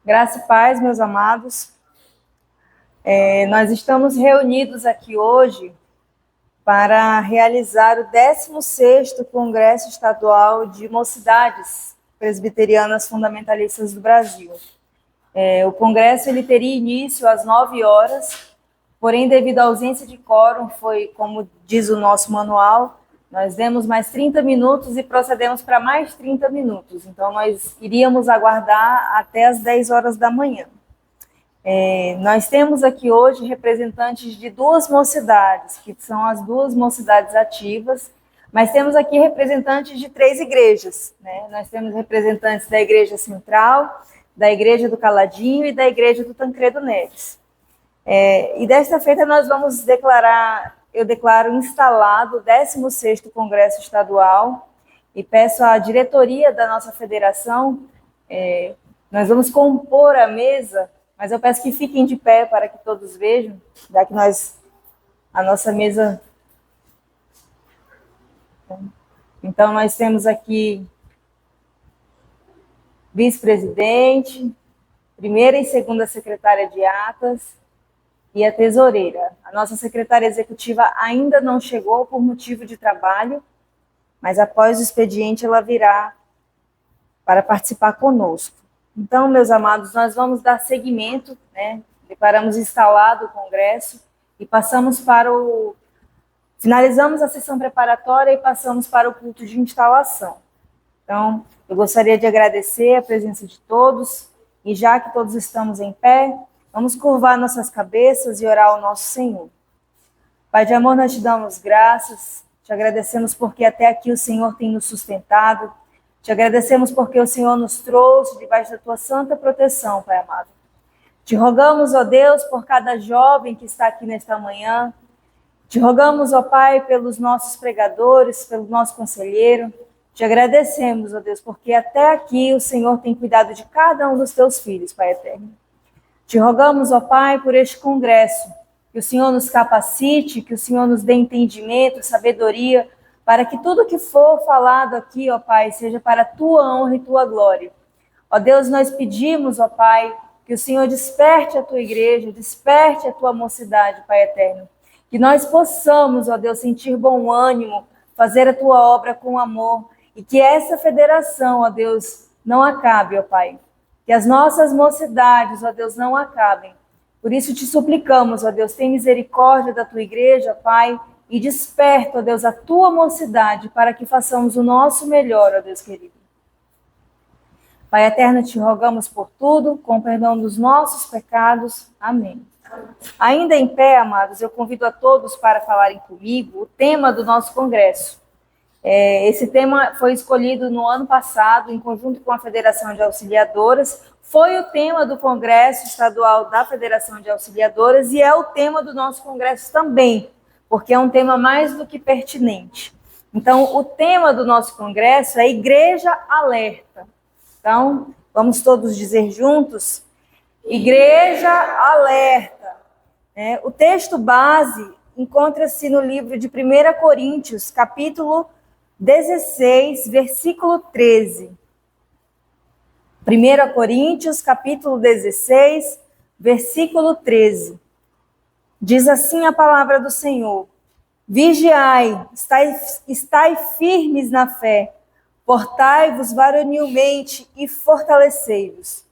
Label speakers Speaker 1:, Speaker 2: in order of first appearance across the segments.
Speaker 1: Graça e paz, meus amados. Nós estamos reunidos aqui hoje para realizar o 16º Congresso Estadual de Mocidades Presbiterianas Fundamentalistas do Brasil. O congresso ele teria início às 9 horas, porém, devido à ausência de quórum, foi, como diz o nosso manual, nós demos mais 30 minutos e procedemos para mais 30 minutos. Então, nós iríamos aguardar até as 10 horas da manhã. Nós temos aqui hoje representantes de 2 mocidades, que são as 2 mocidades ativas, mas temos aqui representantes de 3 igrejas, né? Nós temos representantes da Igreja Central, da Igreja do Caladinho e da Igreja do Tancredo Neves. E desta feita nós vamos declarar, eu declaro instalado o 16º Congresso Estadual e peço à diretoria da nossa federação, nós vamos compor a mesa, mas eu peço que fiquem de pé para que todos vejam, já que a nossa mesa... Então, nós temos aqui vice-presidente, primeira e segunda secretária de atas e a tesoureira. A nossa secretária executiva ainda não chegou por motivo de trabalho, mas após o expediente ela virá para participar conosco. Então, meus amados, nós vamos dar seguimento, né? Declaramos instalado o congresso e passamos para finalizamos a sessão preparatória e passamos para o culto de instalação. Então, eu gostaria de agradecer a presença de todos, e já que todos estamos em pé, vamos curvar nossas cabeças e orar ao nosso Senhor. Pai de amor, nós te damos graças, te agradecemos porque até aqui o Senhor tem nos sustentado, te agradecemos porque o Senhor nos trouxe debaixo da tua santa proteção, Pai amado. Te rogamos, ó Deus, por cada jovem que está aqui nesta manhã, te rogamos, ó Pai, pelos nossos pregadores, pelo nosso conselheiro. Te agradecemos, ó Deus, porque até aqui o Senhor tem cuidado de cada um dos teus filhos, Pai eterno. Te rogamos, ó Pai, por este congresso, que o Senhor nos capacite, que o Senhor nos dê entendimento, sabedoria, para que tudo que for falado aqui, ó Pai, seja para a tua honra e tua glória. Ó Deus, nós pedimos, ó Pai, que o Senhor desperte a tua igreja, desperte a tua mocidade, Pai eterno. Que nós possamos, ó Deus, sentir bom ânimo, fazer a tua obra com amor, e que essa federação, ó Deus, não acabe, ó Pai. Que as nossas mocidades, ó Deus, não acabem. Por isso te suplicamos, ó Deus, tem misericórdia da tua igreja, Pai, e desperta, ó Deus, a tua mocidade para que façamos o nosso melhor, ó Deus querido. Pai eterno, te rogamos por tudo, com perdão dos nossos pecados. Amém. Ainda em pé, amados, eu convido a todos para falarem comigo o tema do nosso congresso. Esse tema foi escolhido no ano passado, em conjunto com a Federação de Auxiliadoras, foi o tema do Congresso Estadual da Federação de Auxiliadoras e é o tema do nosso congresso também, porque é um tema mais do que pertinente. Então, o tema do nosso congresso é Igreja Alerta. Então, vamos todos dizer juntos, Igreja Alerta. O texto base encontra-se no livro de 1 Coríntios, capítulo 16, versículo 13. 1 Coríntios, capítulo 16, versículo 13. Diz assim a palavra do Senhor: Vigiai, estai firmes na fé, portai-vos varonilmente e fortalecei-vos.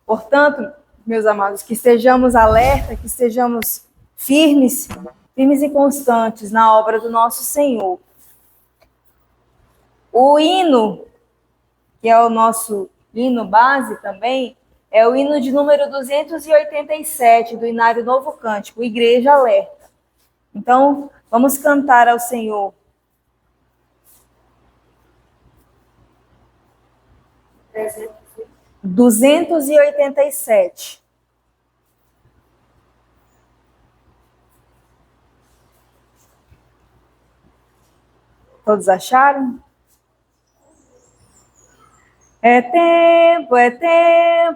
Speaker 1: Portanto, meus amados, que estejamos alerta, que estejamos firmes e constantes na obra do nosso Senhor. O hino, que é o nosso hino base também, é o hino de número 287 do Inário Novo Cântico, Igreja Alerta. Então, vamos cantar ao Senhor. É 287. Todos acharam? É tempo,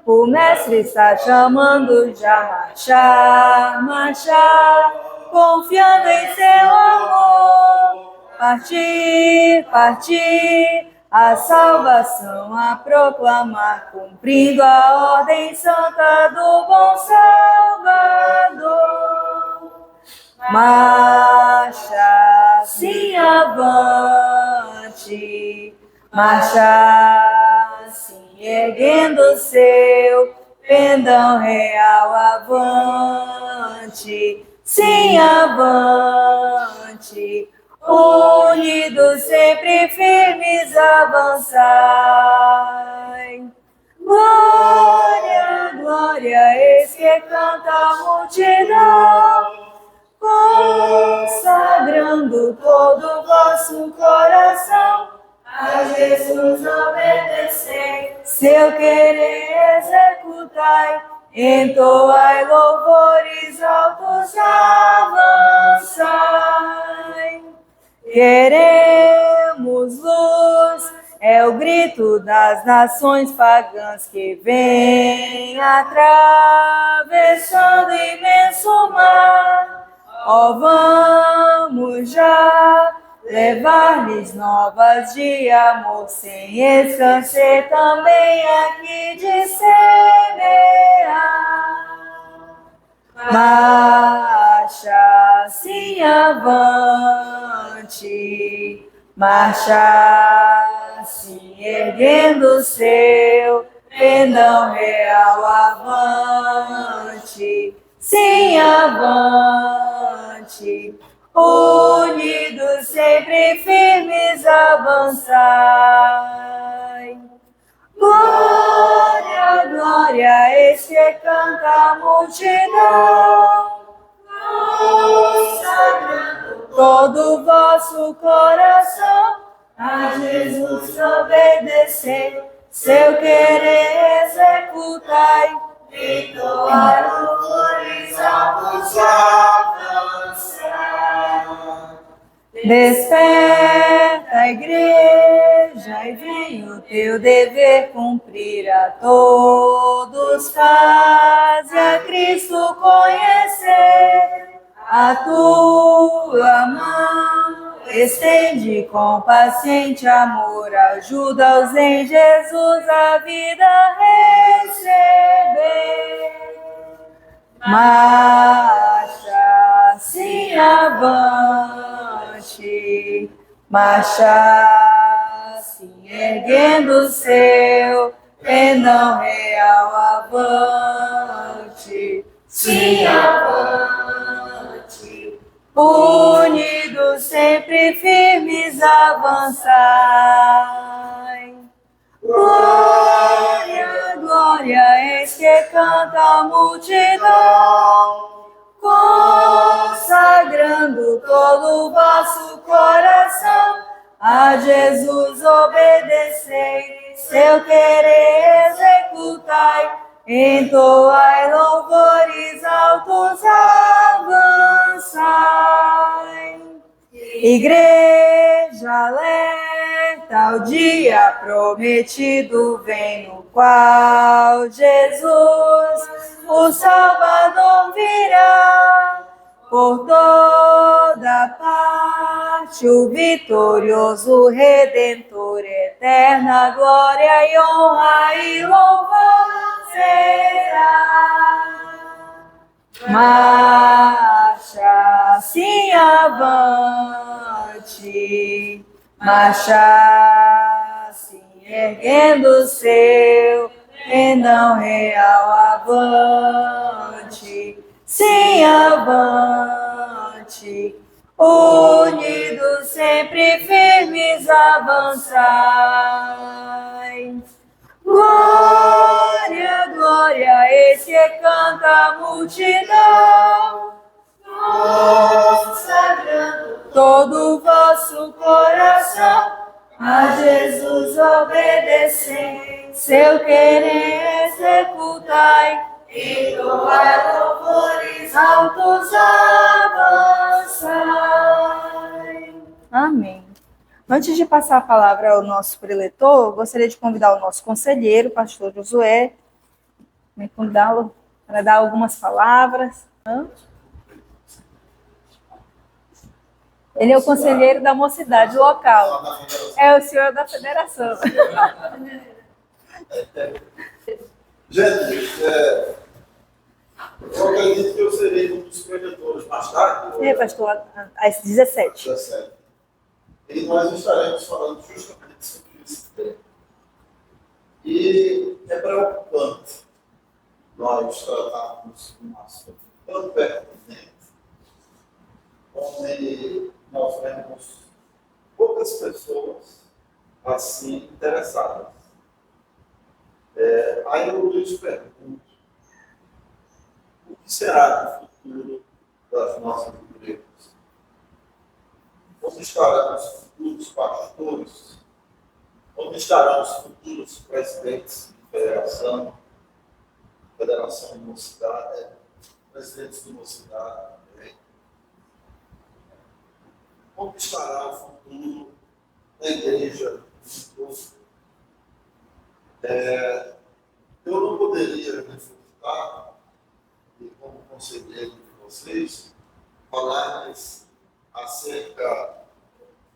Speaker 1: o mestre está chamando já, marchar, marchar, confiando em seu amor. partir, partir, a salvação a proclamar, cumprindo a ordem santa do bom Salvador. Marcha, sim, avante, marcha, sim, erguendo seu pendão real, avante, sim, avante, unidos sempre firmes avançai. Glória, glória, eis que canta a multidão, consagrando todo o vosso coração, a Jesus obedecei, seu querer executai, entoai louvores altos, avançai. Queremos luz, é o grito das nações pagãs que vem atravessando imenso mar. Ó, vamos já levar-lhes novas de amor, sem esquecer também aqui de semear. Marcha, sim, avante, marcha, sim, erguendo seu pendão real, avante, sim, avante, unidos sempre firmes avançai. Glória, glória, eis que canta a multidão, consagrando todo o vosso coração, a Jesus obedecei, seu querer executai, entoai louvores altos, avançai. Desperta, igreja, e vem o teu dever cumprir, a todos faze a Cristo conhecer, a tua mão estende com paciente amor, ajuda-os em Jesus a vida receber. Marcha, sim, avante, marcha, sim, erguendo seu pendão real, avante, sim, avante, unidos sempre firmes avançai. Glória, glória, eis que canta a multidão, consagrando todo o vosso coração, a Jesus obedecei, seu querer executai, entoai louvores altos, avançai. Igreja alerta, o dia prometido vem, no qual Jesus, o Salvador, virá. Por toda parte o vitorioso Redentor, eterna glória e honra e louvor será. Marcha, sim, avante, marcha, sim, erguendo seu pendão real, avante, sim, avante, unidos sempre firmes avançai. Glória, glória, eis que canta a multidão, consagrando todo o vosso coração, a Jesus obedecei, seu querer executai, entoai louvores altos, avançai. Amém. Antes de passar a palavra ao nosso preletor, gostaria de convidar o nosso conselheiro, pastor Josué, convidá-lo para dar algumas palavras. Ele é o conselheiro da mocidade local. É o senhor da federação.
Speaker 2: Gente, eu acredito que eu serei um dos preletores mais tarde.
Speaker 1: É, pastor, às 17.
Speaker 2: 17. E nós estaremos falando justamente sobre isso. E é preocupante nós tratarmos um assunto tão pertinente, onde nós vemos poucas pessoas assim interessadas. Aí eu lhes pergunto, o que será do futuro das nossas igrejas? Onde estarão os futuros pastores? Onde estarão os futuros presidentes de federação de mocidade, presidentes de mocidade também? Onde estará o futuro da igreja? Eu não poderia me furtar, como conselheiro de vocês, falar-lhes acerca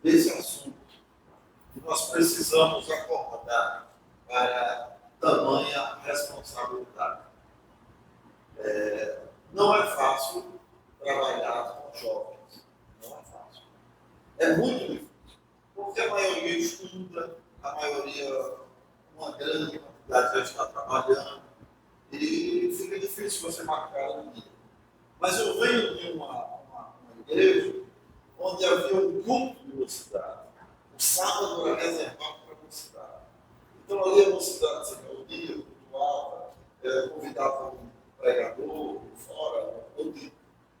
Speaker 2: desse assunto. Nós precisamos acordar para tamanha responsabilidade. Não é fácil trabalhar com jovens. Não é fácil. É muito difícil. Porque a maioria estuda, a maioria, uma grande quantidade já está trabalhando, e fica difícil você marcar um dia. Mas eu venho de uma igreja onde havia um culto de mocidade. O sábado era reservado para a mocidade. Então ali a mocidade se reunia, cultuava, convidava um pregador fora, ou de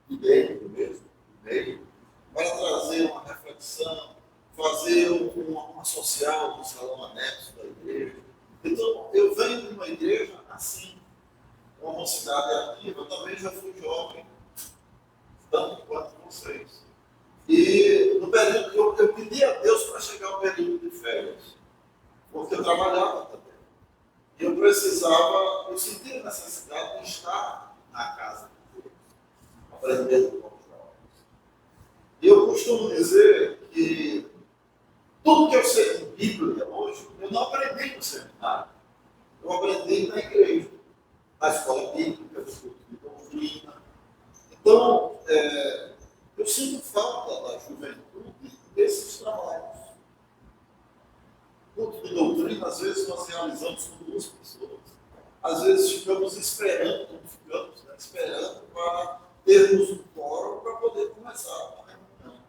Speaker 2: dentro mesmo, do meio, para trazer uma reflexão, fazer uma social no salão anexo da igreja. Então, eu venho de uma igreja assim, uma mocidade ativa. Eu também já fui jovem, tanto quanto vocês. E no período, eu pedi a Deus para chegar ao período de férias, porque eu trabalhava também. E eu sentia a necessidade de estar na casa de Deus, aprendendo com os jovens. E eu costumo dizer que tudo que eu sei de Bíblia hoje, eu não aprendi no seminário. Eu aprendi na igreja, na escola bíblica, no curso de doutrina. Então, eu sinto falta da juventude desses trabalhos. Curso de doutrina, às vezes nós realizamos com 2 pessoas. Às vezes ficamos esperando para termos um quórum para poder começar uma reunião.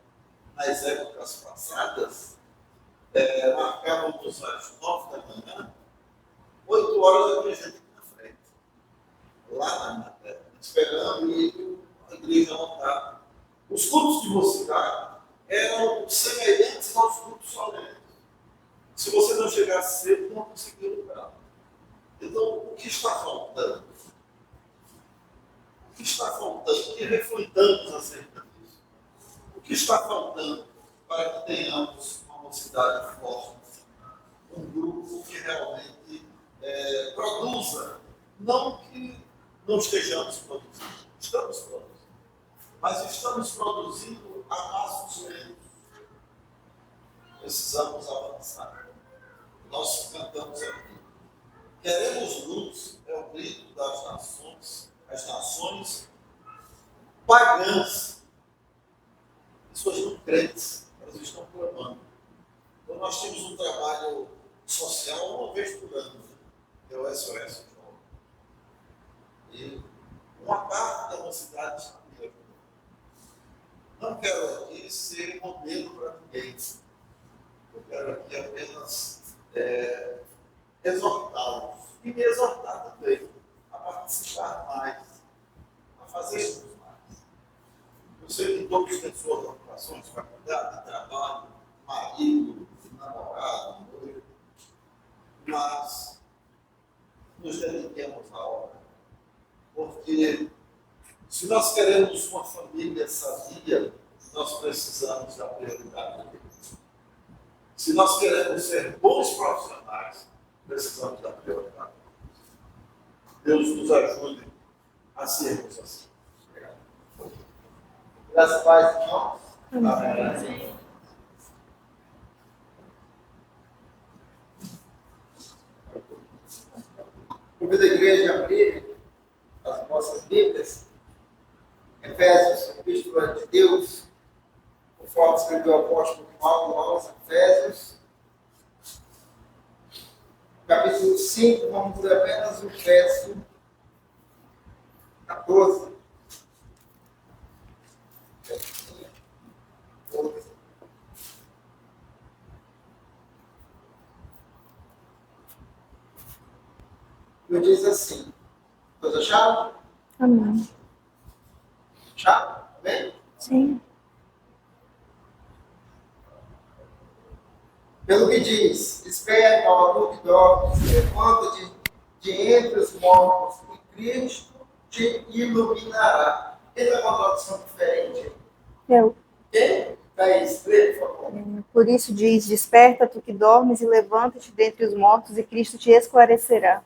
Speaker 2: Nas épocas passadas, marcávamos às 9 da manhã, 8 horas havia gente aqui na frente, lá na terra, esperando, e a igreja não estava. Os cultos de mocidade eram semelhantes aos cultos solenes. Se você não chegasse cedo, não conseguia lugar. Então, o que está faltando? O que está faltando? Que reflitamos acerca disso. O que está faltando para que tenhamos uma mocidade forte? Um grupo que realmente produza. Não que não estejamos produzindo. Estamos produzindo. Mas estamos produzindo a passos lentos. Precisamos avançar. Nós cantamos aqui. Queremos luz, é o grito das nações, as nações pagãs, pessoas não crentes, elas estão clamando. Então nós temos um trabalho social uma vez por ano, que é o SOS. E uma parte da mocidade está mesmo. Não quero aqui ser modelo para ninguém. Eu quero aqui apenas exortá-los e me exortar também a participar mais, a fazermos mais. Eu sei que todos têm suas ocupações, faculdade, trabalho, marido, namorado, noivo, mas nos dediquemos à obra, porque se nós queremos uma família sadia, nós precisamos da prioridade de Deus. Se nós queremos ser bons profissionais, precisamos da prioridade. Deus nos ajude a sermos assim. Obrigado.
Speaker 3: Graças a Deus, irmãos.
Speaker 2: Amém. Convido a igreja a abrir as nossas Bíblias, Efésios, Epístola de Deus, conforme escreveu o apóstolo Paulo aos Efésios, capítulo 5, vamos ler apenas o verso 14. E diz assim, todos acharam?
Speaker 1: Amém.
Speaker 2: Acharam? Amém?
Speaker 1: Sim.
Speaker 2: Pelo que diz, desperta, ó tu que dormes, levanta-te de entre os mortos, e Cristo te iluminará. Quem está com uma tradução diferente?
Speaker 1: Eu.
Speaker 2: Quem? Thaís, lê, por favor.
Speaker 1: Por isso diz, desperta tu que dormes e levanta-te dentre os mortos e Cristo te esclarecerá.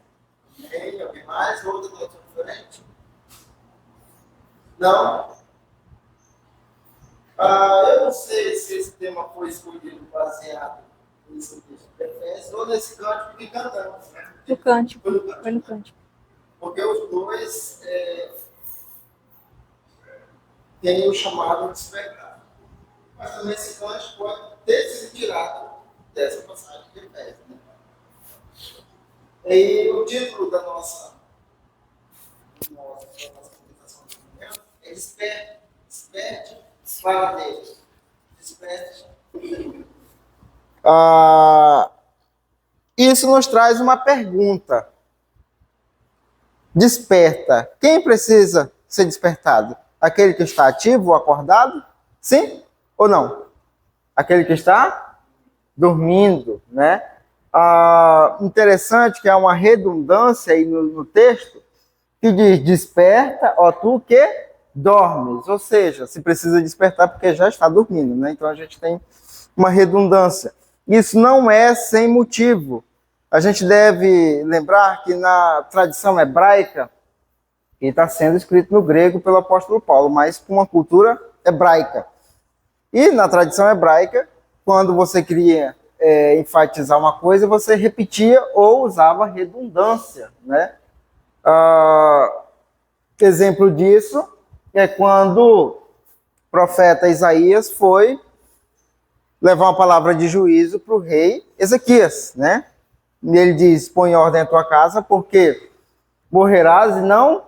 Speaker 2: Tem alguém mais? Outra tradução diferente? Não? Eu não sei se esse tema foi escolhido baseado nesse texto de Efésios ou nesse cântico que cantamos, né?
Speaker 1: No cântico.
Speaker 2: Foi no cântico.
Speaker 1: Foi no cântico.
Speaker 2: Porque os dois têm o chamado despertar. Mas também esse cântico pode ter sido tirado dessa passagem de Efésios. Né? E o título da nossa publicação de momento é Desperte para Deus. Desperte. Isso nos traz uma pergunta. Desperta. Quem precisa ser despertado? Aquele que está ativo ou acordado? Sim ou não? Aquele que está dormindo, né? Interessante que há uma redundância aí no texto que diz, desperta, ó tu que dormes. Ou seja, se precisa despertar porque já está dormindo, né? Então a gente tem uma redundância. Isso não é sem motivo. A gente deve lembrar que na tradição hebraica, que está sendo escrito no grego pelo apóstolo Paulo, mas com uma cultura hebraica. E na tradição hebraica, quando você queria enfatizar uma coisa, você repetia ou usava redundância, né? Exemplo disso é quando o profeta Isaías foi levar uma palavra de juízo para o rei Ezequias, né? E ele diz, põe em ordem a tua casa, porque morrerás e não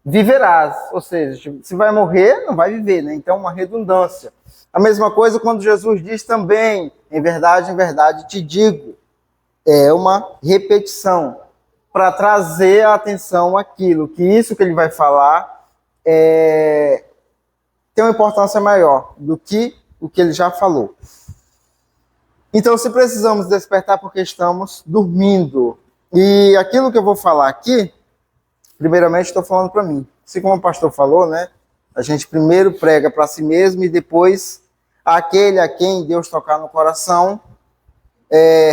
Speaker 2: viverás. Ou seja, se vai morrer, não vai viver, né? Então, uma redundância. A mesma coisa quando Jesus diz também, em verdade te digo. É uma repetição para trazer a atenção àquilo, que isso que ele vai falar tem uma importância maior do que o que ele já falou. Então, se precisamos despertar porque estamos dormindo. E aquilo que eu vou falar aqui, primeiramente estou falando para mim. Assim como o pastor falou, né? A gente primeiro prega para si mesmo e depois aquele a quem Deus tocar no coração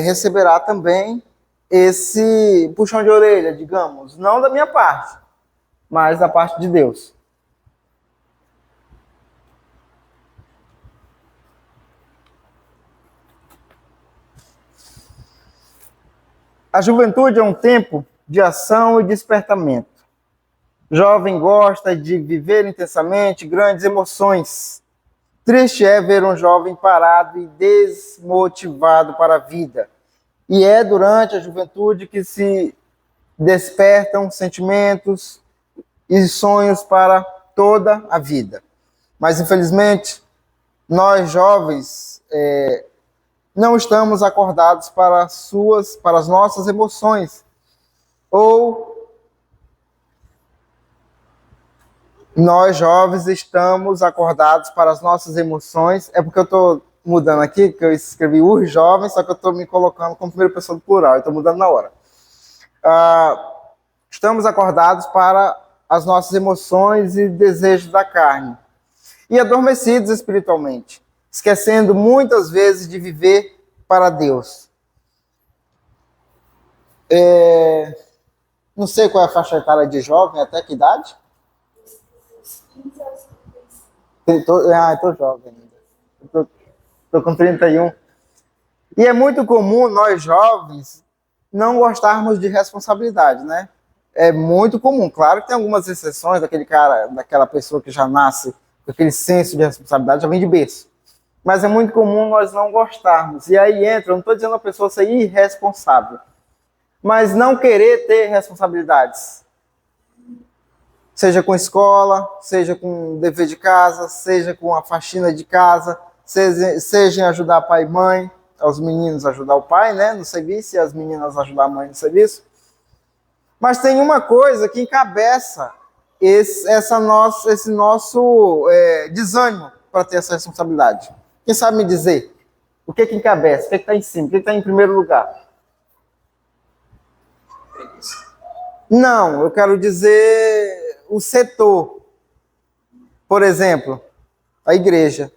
Speaker 2: receberá também esse puxão de orelha, digamos. Não da minha parte, mas da parte de Deus. A juventude é um tempo de ação e despertamento. O jovem gosta de viver intensamente grandes emoções. Triste é ver um jovem parado e desmotivado para a vida. E é durante a juventude que se despertam sentimentos e sonhos para toda a vida. Mas, infelizmente, nós jovens não estamos acordados para as nossas emoções. Ou nós jovens estamos acordados para as nossas emoções. É porque eu estou mudando aqui, que eu escrevi os jovens, só que eu estou me colocando como primeira pessoa do plural, eu estou mudando na hora. Estamos acordados para as nossas emoções e desejos da carne. E adormecidos espiritualmente, esquecendo muitas vezes de viver para Deus. Não sei qual é a faixa etária de jovem, até que idade? Estou jovem ainda.
Speaker 3: Estou com 31. E é muito comum nós jovens não gostarmos de responsabilidade, né? É muito comum. Claro que tem algumas exceções, daquele cara, daquela pessoa que já nasce com aquele senso de responsabilidade, já vem de berço. Mas é muito comum nós não gostarmos. E aí entra, eu não estou dizendo a pessoa ser irresponsável, mas não querer ter responsabilidades. Seja com escola, seja com dever de casa, seja com a faxina de casa, seja em ajudar pai e mãe, aos meninos ajudar o pai, né, no serviço, e as meninas ajudar a mãe no serviço. Mas tem uma coisa que encabeça esse nosso desânimo para ter essa responsabilidade. Quem sabe me dizer o que encabeça, o que está em cima, o que está em primeiro lugar? Não, eu quero dizer o setor. Por exemplo, a igreja,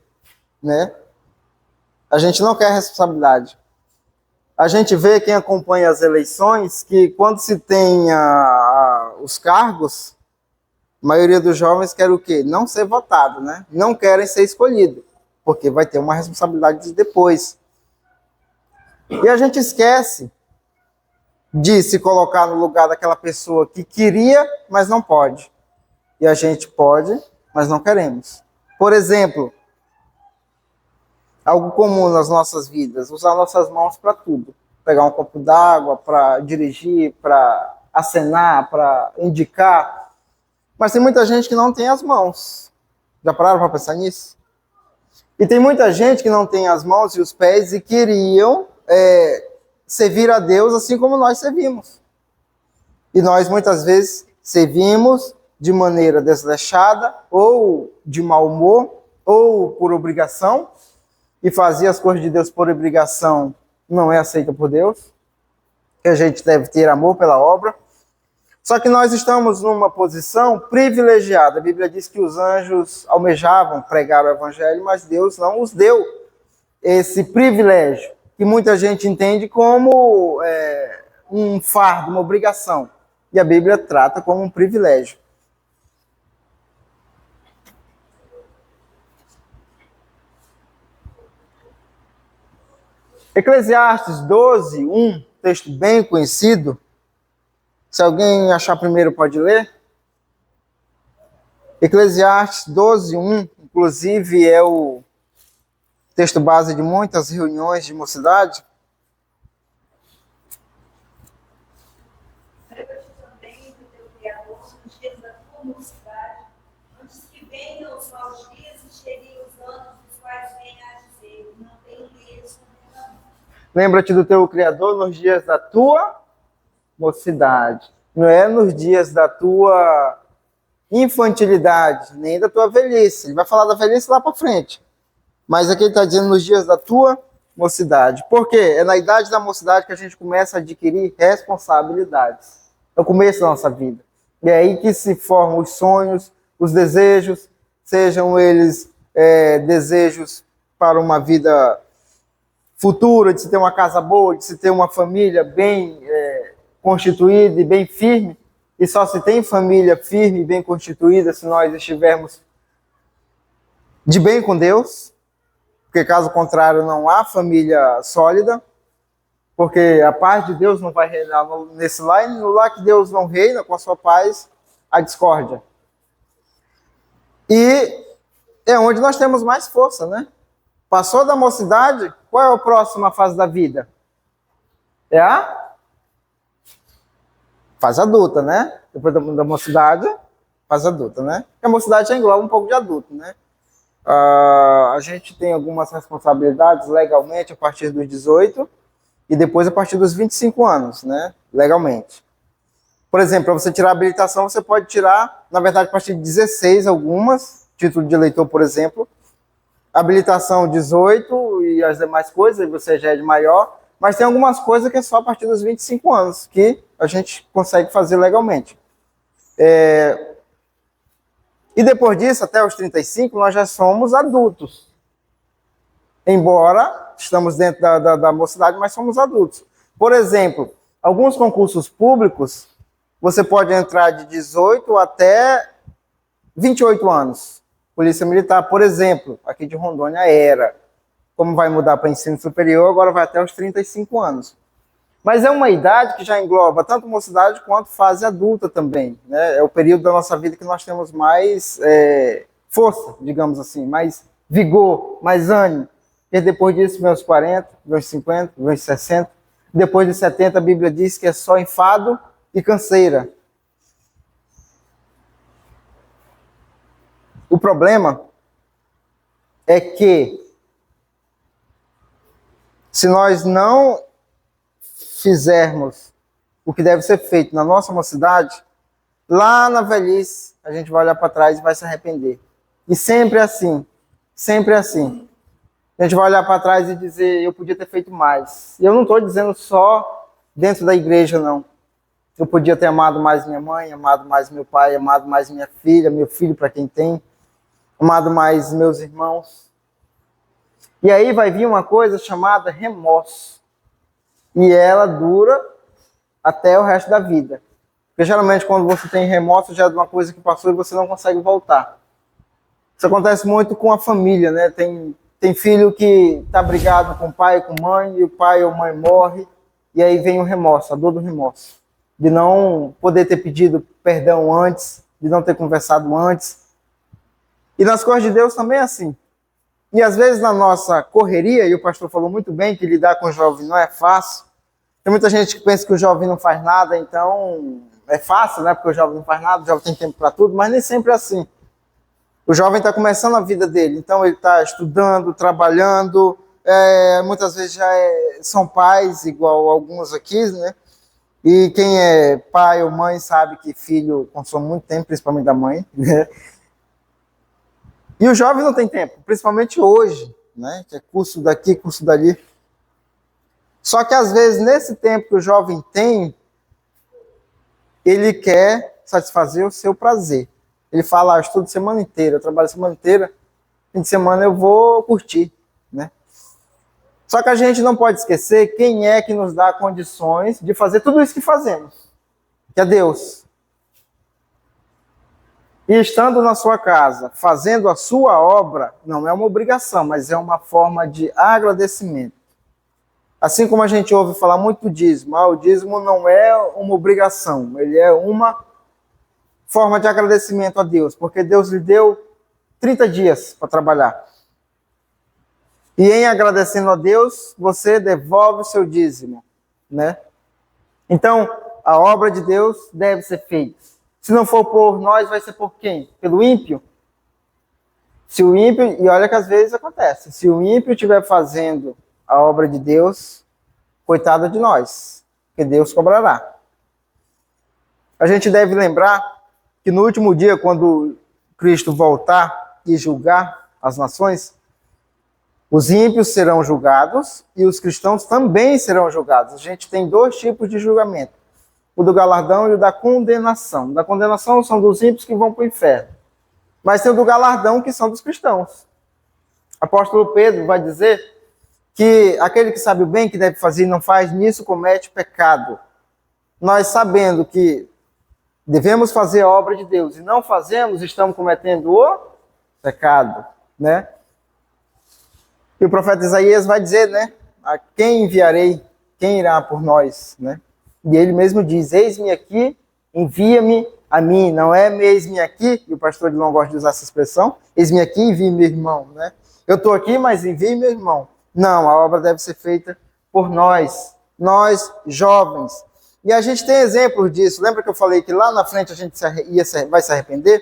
Speaker 3: né? A gente não quer responsabilidade. A gente vê, quem acompanha as eleições, que quando se tem os cargos, a maioria dos jovens quer o quê? Não ser votado, né? Não querem ser escolhido, porque vai ter uma responsabilidade depois. E a gente esquece de se colocar no lugar daquela pessoa que queria, mas não pode. E a gente pode, mas não queremos. Por exemplo, algo comum nas nossas vidas, usar nossas mãos para tudo. Pegar um copo d'água, para dirigir, para acenar, para indicar. Mas tem muita gente que não tem as mãos. Já pararam para pensar nisso? E tem muita gente que não tem as mãos e os pés e queriam servir a Deus assim como nós servimos. E nós muitas vezes servimos de maneira desleixada, ou de mau humor, ou por obrigação, e fazer as coisas de Deus por obrigação não é aceita por Deus, que a gente deve ter amor pela obra. Só que nós estamos numa posição privilegiada. A Bíblia diz que os anjos almejavam pregar o evangelho, mas Deus não os deu esse privilégio, que muita gente entende como um fardo, uma obrigação. E a Bíblia trata como um privilégio. Eclesiastes 12, 1, texto bem conhecido. Se alguém achar primeiro, pode ler. Eclesiastes 12, 1, inclusive é o texto base de muitas reuniões de mocidade.
Speaker 1: Lembra-te também do teu Criador nos dias da tua mocidade, antes que venham os maus dias e cheguem os anos dos quais vem a dizer, não tenho neles condenamento.
Speaker 3: Lembra-te do teu Criador nos dias da tua mocidade. Não é nos dias da tua infantilidade, nem da tua velhice. Ele vai falar da velhice lá para frente. Mas aqui ele está dizendo nos dias da tua mocidade. Por quê? É na idade da mocidade que a gente começa a adquirir responsabilidades. É o começo da nossa vida. E é aí que se formam os sonhos, os desejos, sejam eles desejos para uma vida futura, de se ter uma casa boa, de se ter uma família bem constituída e bem firme. E só se tem família firme e bem constituída se nós estivermos de bem com Deus, porque caso contrário não há família sólida, porque a paz de Deus não vai reinar nesse lar, e no lar que Deus não reina com a sua paz, a discórdia. E é onde nós temos mais força, né? Passou da mocidade, qual é a próxima fase da vida? É a fase adulta, né? Depois da mocidade, fase adulta, né? Porque a mocidade já engloba um pouco de adulto, né? A gente tem algumas responsabilidades legalmente a partir dos 18 e depois a partir dos 25 anos, né? Legalmente. Por exemplo, para você tirar a habilitação, você pode tirar, na verdade, a partir de 16 algumas, título de eleitor, por exemplo, habilitação 18 e as demais coisas, aí você já é de maior, mas tem algumas coisas que é só a partir dos 25 anos, que a gente consegue fazer legalmente. E depois disso, até os 35, nós já somos adultos. Embora estamos dentro da mocidade, mas somos adultos. Por exemplo, alguns concursos públicos, você pode entrar de 18 até 28 anos. Polícia Militar, por exemplo, aqui de Rondônia era. como vai mudar para ensino superior, agora vai até os 35 anos. Mas é uma idade que já engloba tanto mocidade quanto fase adulta também, né? É o período da nossa vida que nós temos mais força, digamos assim, mais vigor, mais ânimo. E depois disso vem os 40, vem os 50, vem os 60. Depois de 70, a Bíblia diz que é só enfado e canseira. O problema é que se nós não fizermos o que deve ser feito na nossa mocidade, lá na velhice a gente vai olhar para trás e vai se arrepender. E sempre assim, sempre assim. A gente vai olhar para trás e dizer, eu podia ter feito mais. E eu não estou dizendo só dentro da igreja, não. Eu podia ter amado mais minha mãe, amado mais meu pai, amado mais minha filha, meu filho para quem tem, amado mais meus irmãos. E aí vai vir uma coisa chamada remorso. E ela dura até o resto da vida. Porque geralmente quando você tem remorso já é de uma coisa que passou e você não consegue voltar. Isso acontece muito com a família, né? Tem filho que está brigado com o pai, com a mãe, e o pai ou a mãe morre, e aí vem o remorso, a dor do remorso. De não poder ter pedido perdão antes, de não ter conversado antes. E nas coisas de Deus também é assim. E às vezes na nossa correria, e o pastor falou muito bem que lidar com o jovem não é fácil. Tem muita gente que pensa que o jovem não faz nada, então é fácil, né? Porque o jovem não faz nada, o jovem tem tempo para tudo, mas nem sempre é assim. O jovem está começando a vida dele, então ele está estudando, trabalhando, muitas vezes já são pais, igual alguns aqui, né? E quem é pai ou mãe sabe que filho consome muito tempo, principalmente da mãe, né? E o jovem não tem tempo, principalmente hoje, né? Que é curso daqui, curso dali. Só que às vezes, nesse tempo que o jovem tem, ele quer satisfazer o seu prazer. Ele fala, eu estudo semana inteira, eu trabalho semana inteira, fim de semana eu vou curtir, né? Só que a gente não pode esquecer quem é que nos dá condições de fazer tudo isso que fazemos, que é Deus. E estando na sua casa, fazendo a sua obra, não é uma obrigação, mas é uma forma de agradecimento. Assim como a gente ouve falar muito do dízimo, o dízimo não é uma obrigação, ele é uma forma de agradecimento a Deus, porque Deus lhe deu 30 dias para trabalhar. E em agradecendo a Deus, você devolve o seu dízimo, né? Então, a obra de Deus deve ser feita. Se não for por nós, vai ser por quem? Pelo ímpio? Se o ímpio, e olha que às vezes acontece, se o ímpio estiver fazendo a obra de Deus, coitado de nós, que Deus cobrará. A gente deve lembrar que no último dia, quando Cristo voltar e julgar as nações, os ímpios serão julgados e os cristãos também serão julgados. A gente tem dois tipos de julgamento, o do galardão e o da condenação. Da condenação são dos ímpios que vão para o inferno, mas tem o do galardão que são dos cristãos. Apóstolo Pedro vai dizer que aquele que sabe o bem que deve fazer e não faz, nisso comete pecado. Nós sabendo que devemos fazer a obra de Deus e não fazemos, estamos cometendo o pecado, né? E o profeta Isaías vai dizer, né? A quem enviarei? Quem irá por nós, né? E ele mesmo diz, eis-me aqui, envia-me a mim. Não é eis-me aqui, e o pastor não gosta de usar essa expressão, eis-me aqui, envie meu irmão, né? Eu estou aqui, mas envie meu irmão. Não, a obra deve ser feita por nós jovens. E a gente tem exemplos disso. Lembra que eu falei que lá na frente a gente vai se arrepender?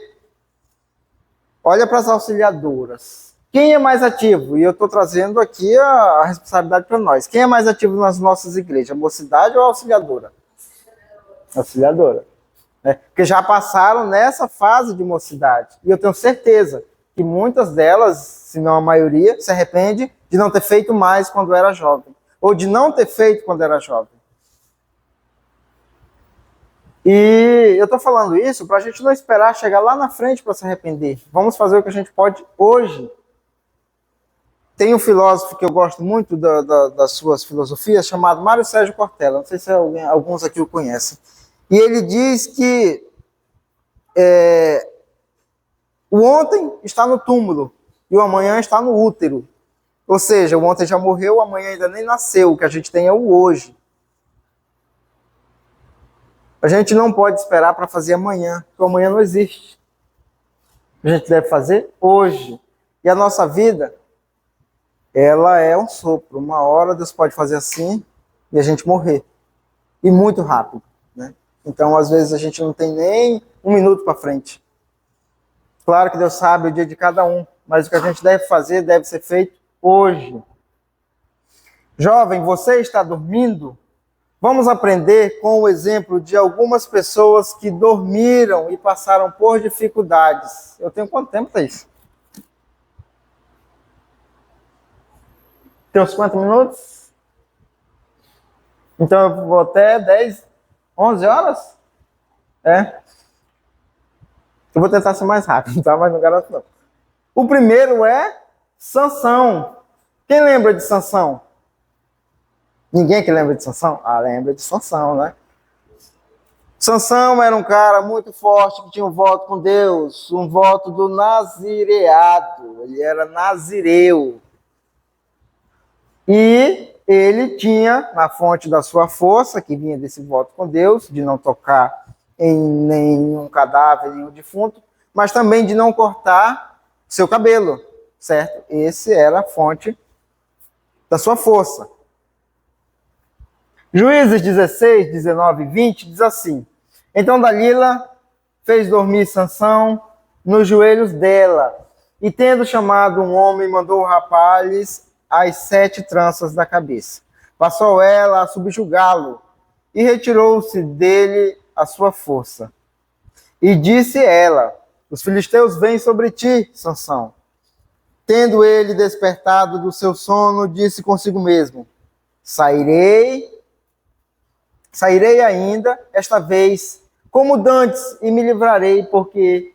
Speaker 3: Olha para as auxiliadoras. Quem é mais ativo? E eu estou trazendo aqui a responsabilidade para nós. Quem é mais ativo nas nossas igrejas? A mocidade ou a auxiliadora? Auxiliadora. Porque já passaram nessa fase de mocidade. E eu tenho certeza que muitas delas, se não a maioria, se arrepende de não ter feito mais quando era jovem. Ou de não ter feito quando era jovem. E eu estou falando isso para a gente não esperar chegar lá na frente para se arrepender. Vamos fazer o que a gente pode hoje. Tem um filósofo que eu gosto muito das suas filosofias, chamado Mário Sérgio Cortella. Não sei se alguns aqui o conhecem. E ele diz que o ontem está no túmulo e o amanhã está no útero. Ou seja, o ontem já morreu, o amanhã ainda nem nasceu, o que a gente tem é o hoje. A gente não pode esperar para fazer amanhã, porque o amanhã não existe. A gente deve fazer hoje. E a nossa vida, ela é um sopro. Uma hora Deus pode fazer assim e a gente morrer. E muito rápido, né? Então, às vezes, a gente não tem nem um minuto para frente. Claro que Deus sabe o dia de cada um, mas o que a gente deve fazer deve ser feito hoje. Jovem, você está dormindo? Vamos aprender com o exemplo de algumas pessoas que dormiram e passaram por dificuldades. Eu tenho quanto tempo, Thaís? Tem uns 50 minutos? Então eu vou até 10, 11 horas? É. Eu vou tentar ser mais rápido, tá? Mas não garanto não. O primeiro é Sansão. Quem lembra de Sansão? Ninguém que lembra de Sansão? Ah, lembra de Sansão, né? Sansão era um cara muito forte que tinha um voto com Deus, um voto do nazireado. Ele era nazireu. E ele tinha, na fonte da sua força, que vinha desse voto com Deus, de não tocar em nenhum cadáver, nenhum defunto, mas também de não cortar seu cabelo, certo? Esse era a fonte da sua força. Juízes 16, 19 e 20 diz assim: Então Dalila fez dormir Sansão nos joelhos dela, e tendo chamado um homem, mandou rapar-lhes as 7 tranças da cabeça. Passou ela a subjugá-lo, e retirou-se dele a sua força. E disse ela: Os filisteus vêm sobre ti, Sansão. Tendo ele despertado do seu sono, disse consigo mesmo: Sairei ainda, esta vez, como dantes, e me livrarei, porque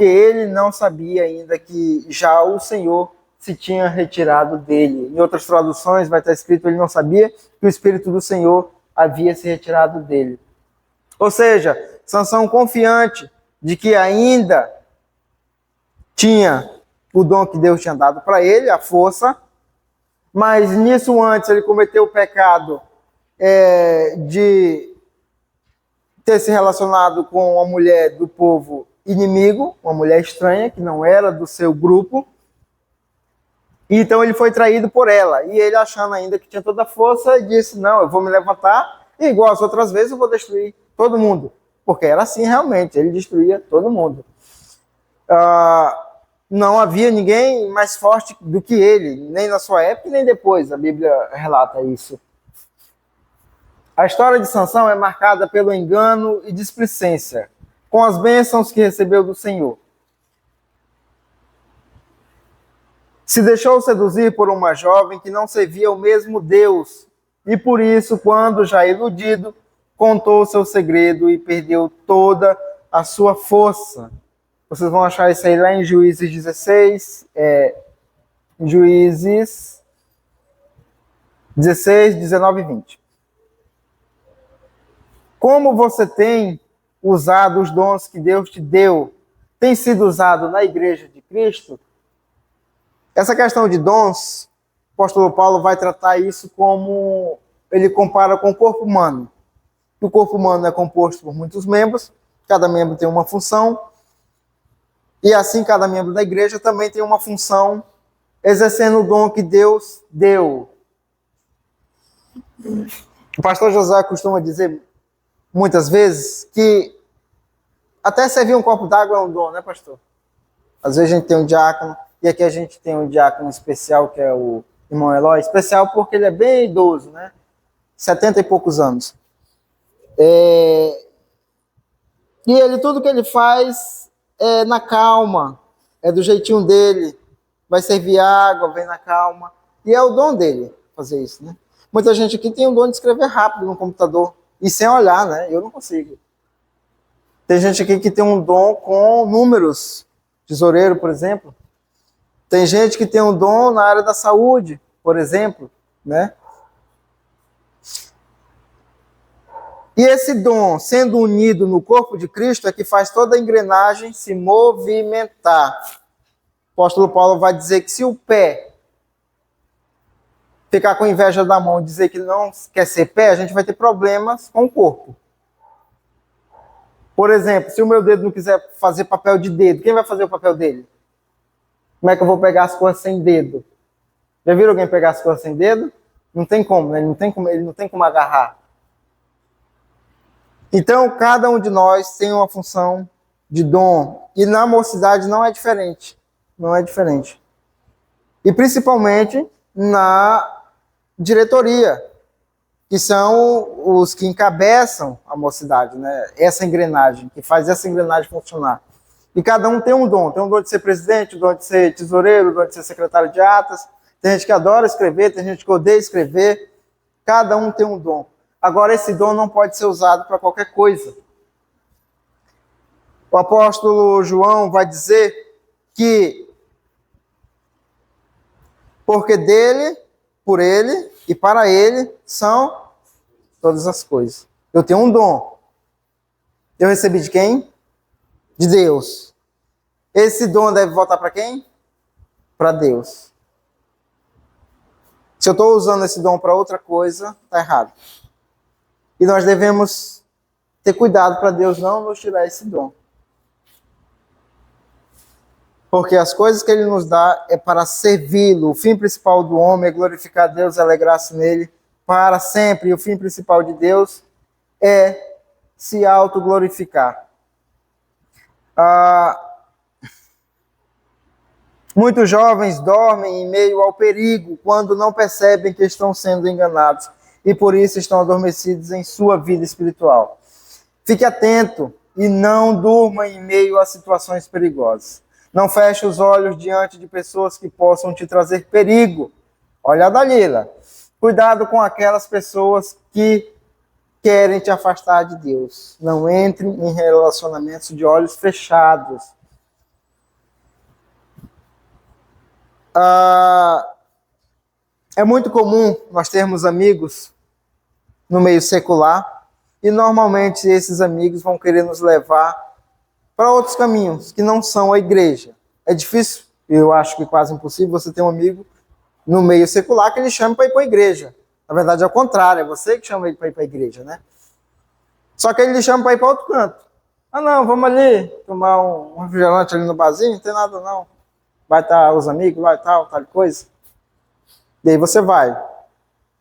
Speaker 3: ele não sabia ainda que já o Senhor se tinha retirado dele. Em outras traduções vai estar escrito: ele não sabia que o Espírito do Senhor havia se retirado dele. Ou seja, Sansão confiante de que ainda tinha o dom que Deus tinha dado para ele, a força, mas nisso antes ele cometeu o pecado de ter se relacionado com uma mulher do povo inimigo, uma mulher estranha, que não era do seu grupo. E então ele foi traído por ela. E ele, achando ainda que tinha toda a força, disse: não, eu vou me levantar e, igual as outras vezes, eu vou destruir todo mundo. Porque era assim realmente, ele destruía todo mundo. Não havia ninguém mais forte do que ele, nem na sua época, nem depois. A Bíblia relata isso. A história de Sansão é marcada pelo engano e displicência com as bênçãos que recebeu do Senhor. Se deixou seduzir por uma jovem que não servia ao mesmo Deus, e por isso, quando já iludido, contou seu segredo e perdeu toda a sua força. Vocês vão achar isso aí lá em Juízes 16, Juízes 16, 19 e 20. Como você tem usado os dons que Deus te deu? Tem sido usado na Igreja de Cristo? Essa questão de dons, o apóstolo Paulo vai tratar isso como ele compara com o corpo humano. O corpo humano é composto por muitos membros, cada membro tem uma função, e assim cada membro da igreja também tem uma função, exercendo o dom que Deus deu. O pastor José costuma dizer muitas vezes que até servir um copo d'água é um dom, né, pastor? Às vezes a gente tem um diácono, e aqui a gente tem um diácono especial, que é o irmão Eloy, especial porque ele é bem idoso, né? 70 e poucos anos. E ele, tudo que ele faz é na calma, é do jeitinho dele, vai servir água, vem na calma, e é o dom dele fazer isso, né? Muita gente aqui tem o dom de escrever rápido no computador, e sem olhar, né? Eu não consigo. Tem gente aqui que tem um dom com números, tesoureiro, por exemplo. Tem gente que tem um dom na área da saúde, por exemplo, né? E esse dom, sendo unido no corpo de Cristo, é que faz toda a engrenagem se movimentar. O apóstolo Paulo vai dizer que se o pé ficar com inveja da mão e dizer que não quer ser pé, a gente vai ter problemas com o corpo. Por exemplo, se o meu dedo não quiser fazer papel de dedo, quem vai fazer o papel dele? Como é que eu vou pegar as coisas sem dedo? Já viram alguém pegar as coisas sem dedo? Não tem como, né? Ele não tem como agarrar. Então, cada um de nós tem uma função de dom. E na mocidade não é diferente. Não é diferente. E principalmente na diretoria, que são os que encabeçam a mocidade, né? Essa engrenagem, que faz essa engrenagem funcionar. E cada um tem um dom. Tem um dom de ser presidente, um dom de ser tesoureiro, um dom de ser secretário de atas. Tem gente que adora escrever, tem gente que odeia escrever. Cada um tem um dom. Agora, esse dom não pode ser usado para qualquer coisa. O apóstolo João vai dizer que porque dele, por ele e para ele são todas as coisas. Eu tenho um dom. Eu recebi de quem? De Deus. Esse dom deve voltar para quem? Para Deus. Se eu estou usando esse dom para outra coisa, está errado. E nós devemos ter cuidado para Deus não nos tirar esse dom. Porque as coisas que Ele nos dá é para servi-lo. O fim principal do homem é glorificar Deus, alegrar-se nele para sempre. E o fim principal de Deus é se autoglorificar. Muitos jovens dormem em meio ao perigo quando não percebem que estão sendo enganados e por isso estão adormecidos em sua vida espiritual. Fique atento e não durma em meio a situações perigosas. Não feche os olhos diante de pessoas que possam te trazer perigo. Olha a Dalila. Cuidado com aquelas pessoas que querem te afastar de Deus. Não entre em relacionamentos de olhos fechados. É muito comum nós termos amigos no meio secular e normalmente esses amigos vão querer nos levar para outros caminhos que não são a igreja. É difícil, eu acho que quase impossível você ter um amigo no meio secular que ele chame para ir para a igreja. Na verdade é o contrário, é você que chama ele para ir para a igreja, né? Só que ele lhe chama para ir para outro canto. Ah não, vamos ali tomar um refrigerante ali no barzinho, não tem nada não. Vai estar os amigos lá e tal coisa. E aí você vai.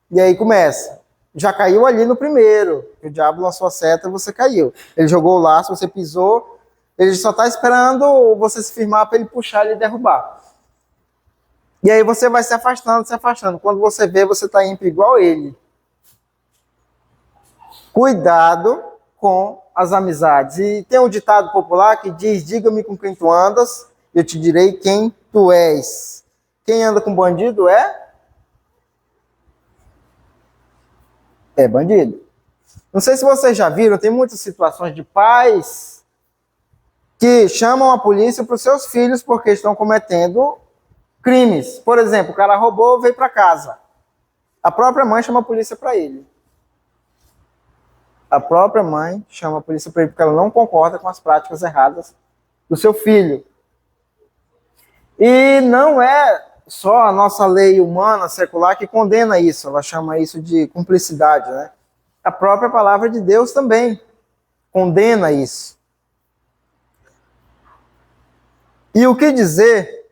Speaker 3: E aí começa. Já caiu ali no primeiro. O diabo lançou a seta e você caiu. Ele jogou o laço, você pisou. Ele só está esperando você se firmar para ele puxar e derrubar. E aí você vai se afastando, se afastando. Quando você vê, você está indo igual ele. Cuidado com as amizades. E tem um ditado popular que diz: diga-me com quem tu andas, eu te direi quem tu és. Quem anda com bandido é bandido. Não sei se vocês já viram, tem muitas situações de pais que chamam a polícia para os seus filhos porque estão cometendo crimes. Por exemplo, o cara roubou, veio para casa. A própria mãe chama a polícia para ele. A própria mãe chama a polícia para ele porque ela não concorda com as práticas erradas do seu filho. E não é só a nossa lei humana secular que condena isso, ela chama isso de cumplicidade, né? A própria palavra de Deus também condena isso. E o que dizer?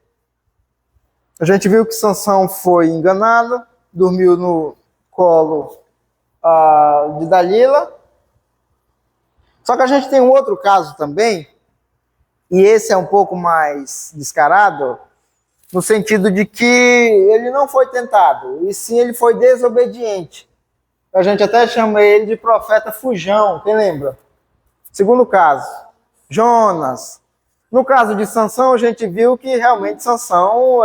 Speaker 3: A gente viu que Sansão foi enganado, dormiu no colo de Dalila. Só que a gente tem um outro caso também, e esse é um pouco mais descarado, no sentido de que ele não foi tentado, e sim ele foi desobediente. A gente até chama ele de profeta fujão, quem lembra? Segundo caso, Jonas. No caso de Sansão, a gente viu que realmente Sansão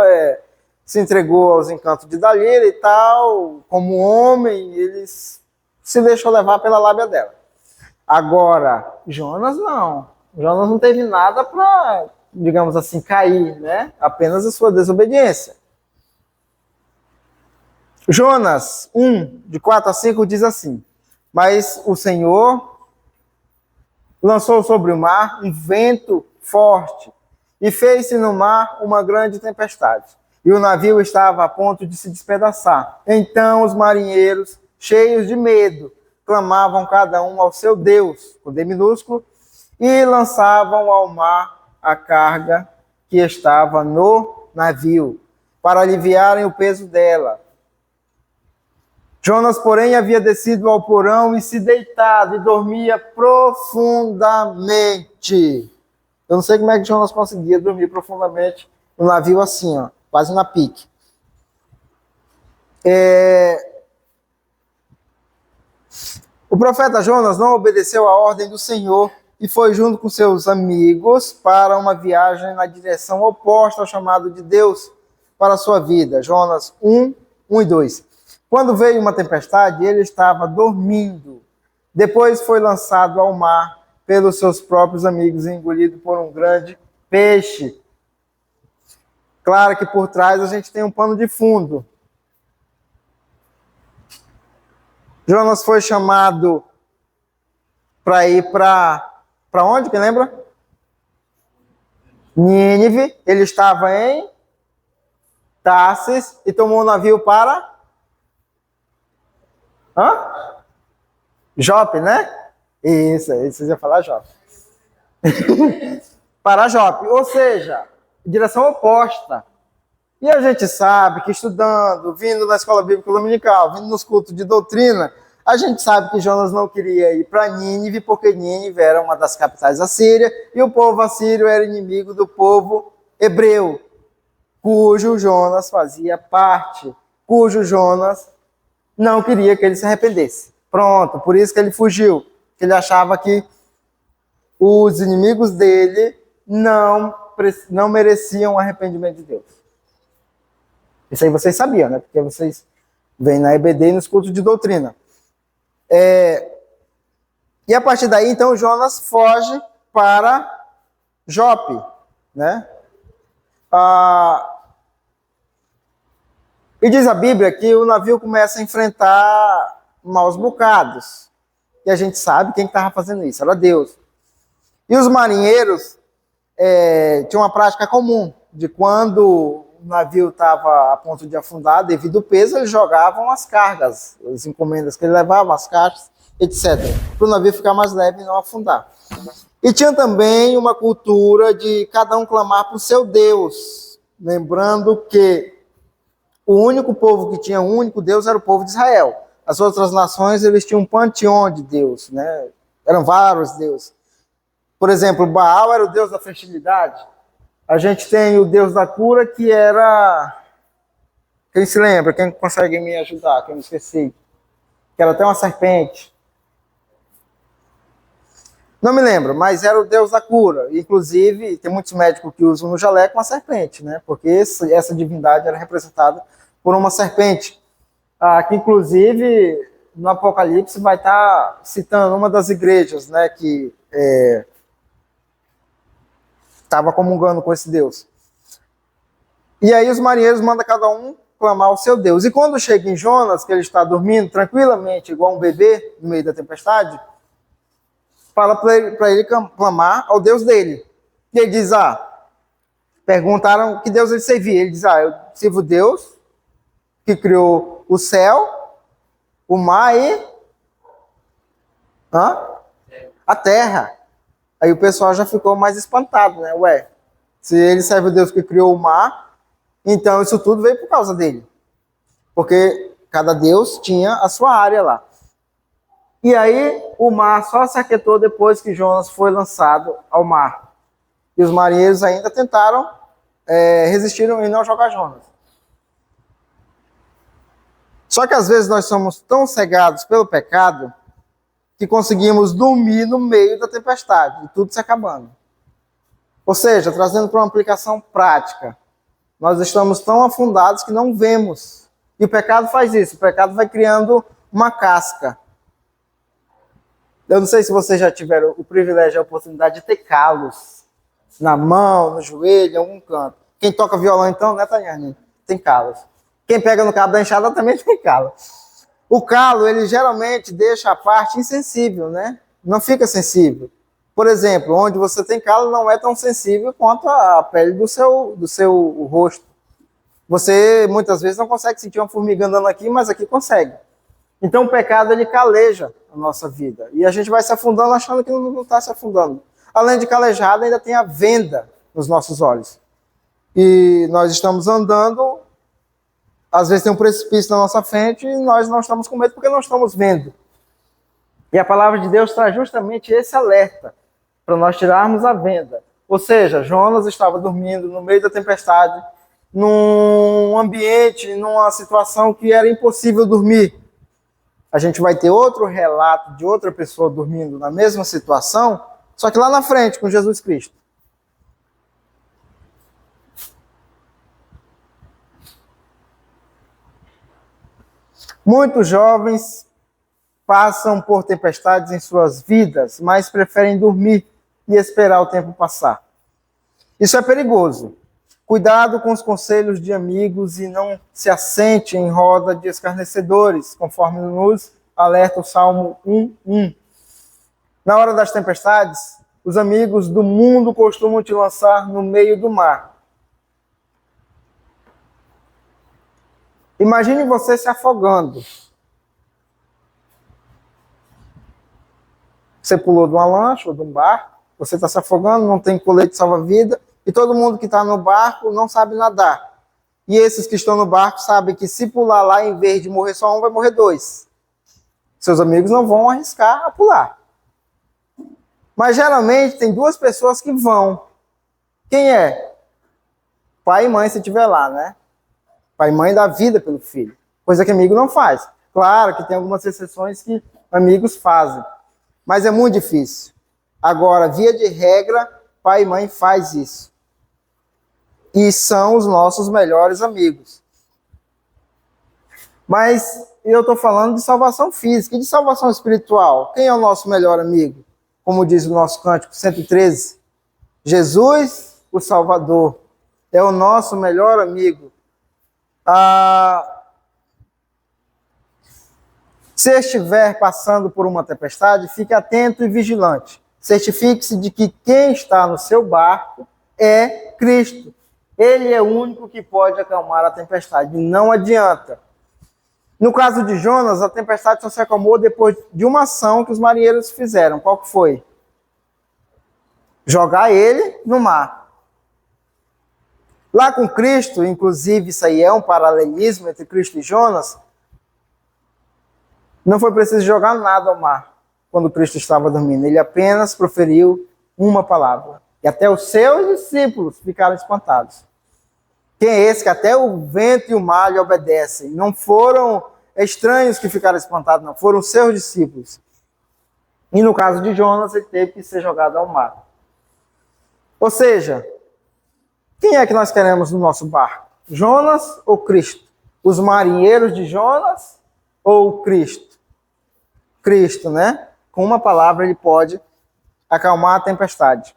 Speaker 3: se entregou aos encantos de Dalila e tal, como homem, ele se deixou levar pela lábia dela. Agora, Jonas não. Jonas não teve nada para, digamos assim, cair, né? Apenas a sua desobediência. Jonas 1, de 4 a 5, diz assim: mas o Senhor lançou sobre o mar um vento forte e fez-se no mar uma grande tempestade. e o navio estava a ponto de se despedaçar. Então os marinheiros, cheios de medo, clamavam cada um ao seu Deus, com D minúsculo, e lançavam ao mar a carga que estava no navio, para aliviarem o peso dela. Jonas, porém, havia descido ao porão e se deitado e dormia profundamente. Eu não sei como é que Jonas conseguia dormir profundamente no navio assim, ó, quase na pique. O profeta Jonas não obedeceu à ordem do Senhor e foi junto com seus amigos para uma viagem na direção oposta ao chamado de Deus para a sua vida. Jonas 1, 1 e 2. Quando veio uma tempestade, ele estava dormindo. Depois foi lançado ao mar pelos seus próprios amigos e engolido por um grande peixe. Claro que por trás a gente tem um pano de fundo. Jonas foi chamado para ir para onde? Quem lembra? Nínive. Ele estava em Tarsis e tomou um navio para Jope, né? Isso, vocês iam falar Jope. Para Jope, ou seja, direção oposta. E a gente sabe que estudando, vindo na escola bíblica dominical, vindo nos cultos de doutrina, a gente sabe que Jonas não queria ir para Nínive, porque Nínive era uma das capitais da Síria, e o povo assírio era inimigo do povo hebreu, cujo Jonas fazia parte, cujo Jonas não queria que ele se arrependesse. Pronto, por isso que ele fugiu, que ele achava que os inimigos dele não mereciam o arrependimento de Deus. Isso aí vocês sabiam, né? Porque vocês vêm na EBD e nos cultos de doutrina. E a partir daí, então, Jonas foge para Jope, né? E diz a Bíblia que o navio começa a enfrentar maus bocados. E a gente sabe quem estava fazendo isso, era Deus. E os marinheiros tinham uma prática comum, de quando o navio estava a ponto de afundar, devido ao peso, eles jogavam as cargas, as encomendas que eles levavam, as caixas, etc., para o navio ficar mais leve e não afundar. E tinha também uma cultura de cada um clamar para o seu Deus, lembrando que o único povo que tinha um único Deus era o povo de Israel. As outras nações, eles tinham um panteão de Deus, né? Eram vários deuses. Por exemplo, Baal era o deus da fertilidade. A gente tem o deus da cura, que era... Quem se lembra? Quem consegue me ajudar? Que eu me esqueci. Que era até uma serpente. Não me lembro, mas era o deus da cura. Inclusive, tem muitos médicos que usam no jaleco uma serpente, né? Porque essa divindade era representada por uma serpente. Que inclusive, no Apocalipse, vai estar citando uma das igrejas, né? Que estava comungando com esse Deus. E aí os marinheiros mandam cada um clamar ao seu Deus. E quando chega em Jonas, que ele está dormindo tranquilamente, igual um bebê, no meio da tempestade, fala para ele clamar ao Deus dele. E ele diz, perguntaram que Deus ele servia. Ele diz, eu sirvo Deus que criou o céu, o mar e a terra. Aí o pessoal já ficou mais espantado, né? Ué, se ele serve o Deus que criou o mar, então isso tudo veio por causa dele. Porque cada Deus tinha a sua área lá. E aí o mar só se aquietou depois que Jonas foi lançado ao mar. E os marinheiros ainda tentaram, resistiram em não jogar Jonas. Só que às vezes nós somos tão cegados pelo pecado que conseguimos dormir no meio da tempestade, e tudo se acabando. Ou seja, trazendo para uma aplicação prática, nós estamos tão afundados que não vemos. E o pecado faz isso, o pecado vai criando uma casca. Eu não sei se vocês já tiveram o privilégio e a oportunidade de ter calos na mão, no joelho, em algum canto. Quem toca violão então, né, Taniane? Tem calos. Quem pega no cabo da enxada também tem calo. O calo, ele geralmente deixa a parte insensível, né? Não fica sensível. Por exemplo, onde você tem calo não é tão sensível quanto a pele do seu rosto. Você muitas vezes não consegue sentir uma formiga andando aqui, mas aqui consegue. Então o pecado ele caleja a nossa vida. E a gente vai se afundando achando que não está se afundando. Além de calejado, ainda tem a venda nos nossos olhos. E nós estamos andando, às vezes tem um precipício na nossa frente e nós não estamos com medo porque não estamos vendo. E a palavra de Deus traz justamente esse alerta para nós tirarmos a venda. Ou seja, Jonas estava dormindo no meio da tempestade, num ambiente, numa situação que era impossível dormir. A gente vai ter outro relato de outra pessoa dormindo na mesma situação, só que lá na frente, com Jesus Cristo. Muitos jovens passam por tempestades em suas vidas, mas preferem dormir e esperar o tempo passar. Isso é perigoso. Cuidado com os conselhos de amigos e não se assente em roda de escarnecedores, conforme nos alerta o Salmo 1:1. Na hora das tempestades, os amigos do mundo costumam te lançar no meio do mar. Imagine você se afogando. Você pulou de uma lancha ou de um barco, você está se afogando, não tem colete salva-vida, e todo mundo que está no barco não sabe nadar. E esses que estão no barco sabem que se pular lá, em vez de morrer só um, vai morrer dois. Seus amigos não vão arriscar a pular. Mas geralmente tem duas pessoas que vão. Quem é? Pai e mãe, se estiver lá, né? Pai e mãe dá vida pelo filho. Coisa que amigo não faz. Claro que tem algumas exceções que amigos fazem. Mas é muito difícil. Agora, via de regra, pai e mãe faz isso. E são os nossos melhores amigos. Mas eu estou falando de salvação física e de salvação espiritual. Quem é o nosso melhor amigo? Como diz o nosso cântico 113. Jesus, o Salvador, é o nosso melhor amigo. Se estiver passando por uma tempestade, fique atento e vigilante. Certifique-se de que quem está no seu barco é Cristo. Ele é o único que pode acalmar a tempestade. Não adianta. No caso de Jonas, a tempestade só se acalmou depois de uma ação que os marinheiros fizeram. Qual que foi? Jogar ele no mar. Lá com Cristo, inclusive isso aí é um paralelismo entre Cristo e Jonas, não foi preciso jogar nada ao mar quando Cristo estava dormindo. Ele apenas proferiu uma palavra. E até os seus discípulos ficaram espantados. Quem é esse que até o vento e o mar lhe obedecem? Não foram estranhos que ficaram espantados, não. Foram seus discípulos. E no caso de Jonas, ele teve que ser jogado ao mar. Ou seja, quem é que nós queremos no nosso barco? Jonas ou Cristo? Os marinheiros de Jonas ou Cristo? Cristo, né? Com uma palavra ele pode acalmar a tempestade.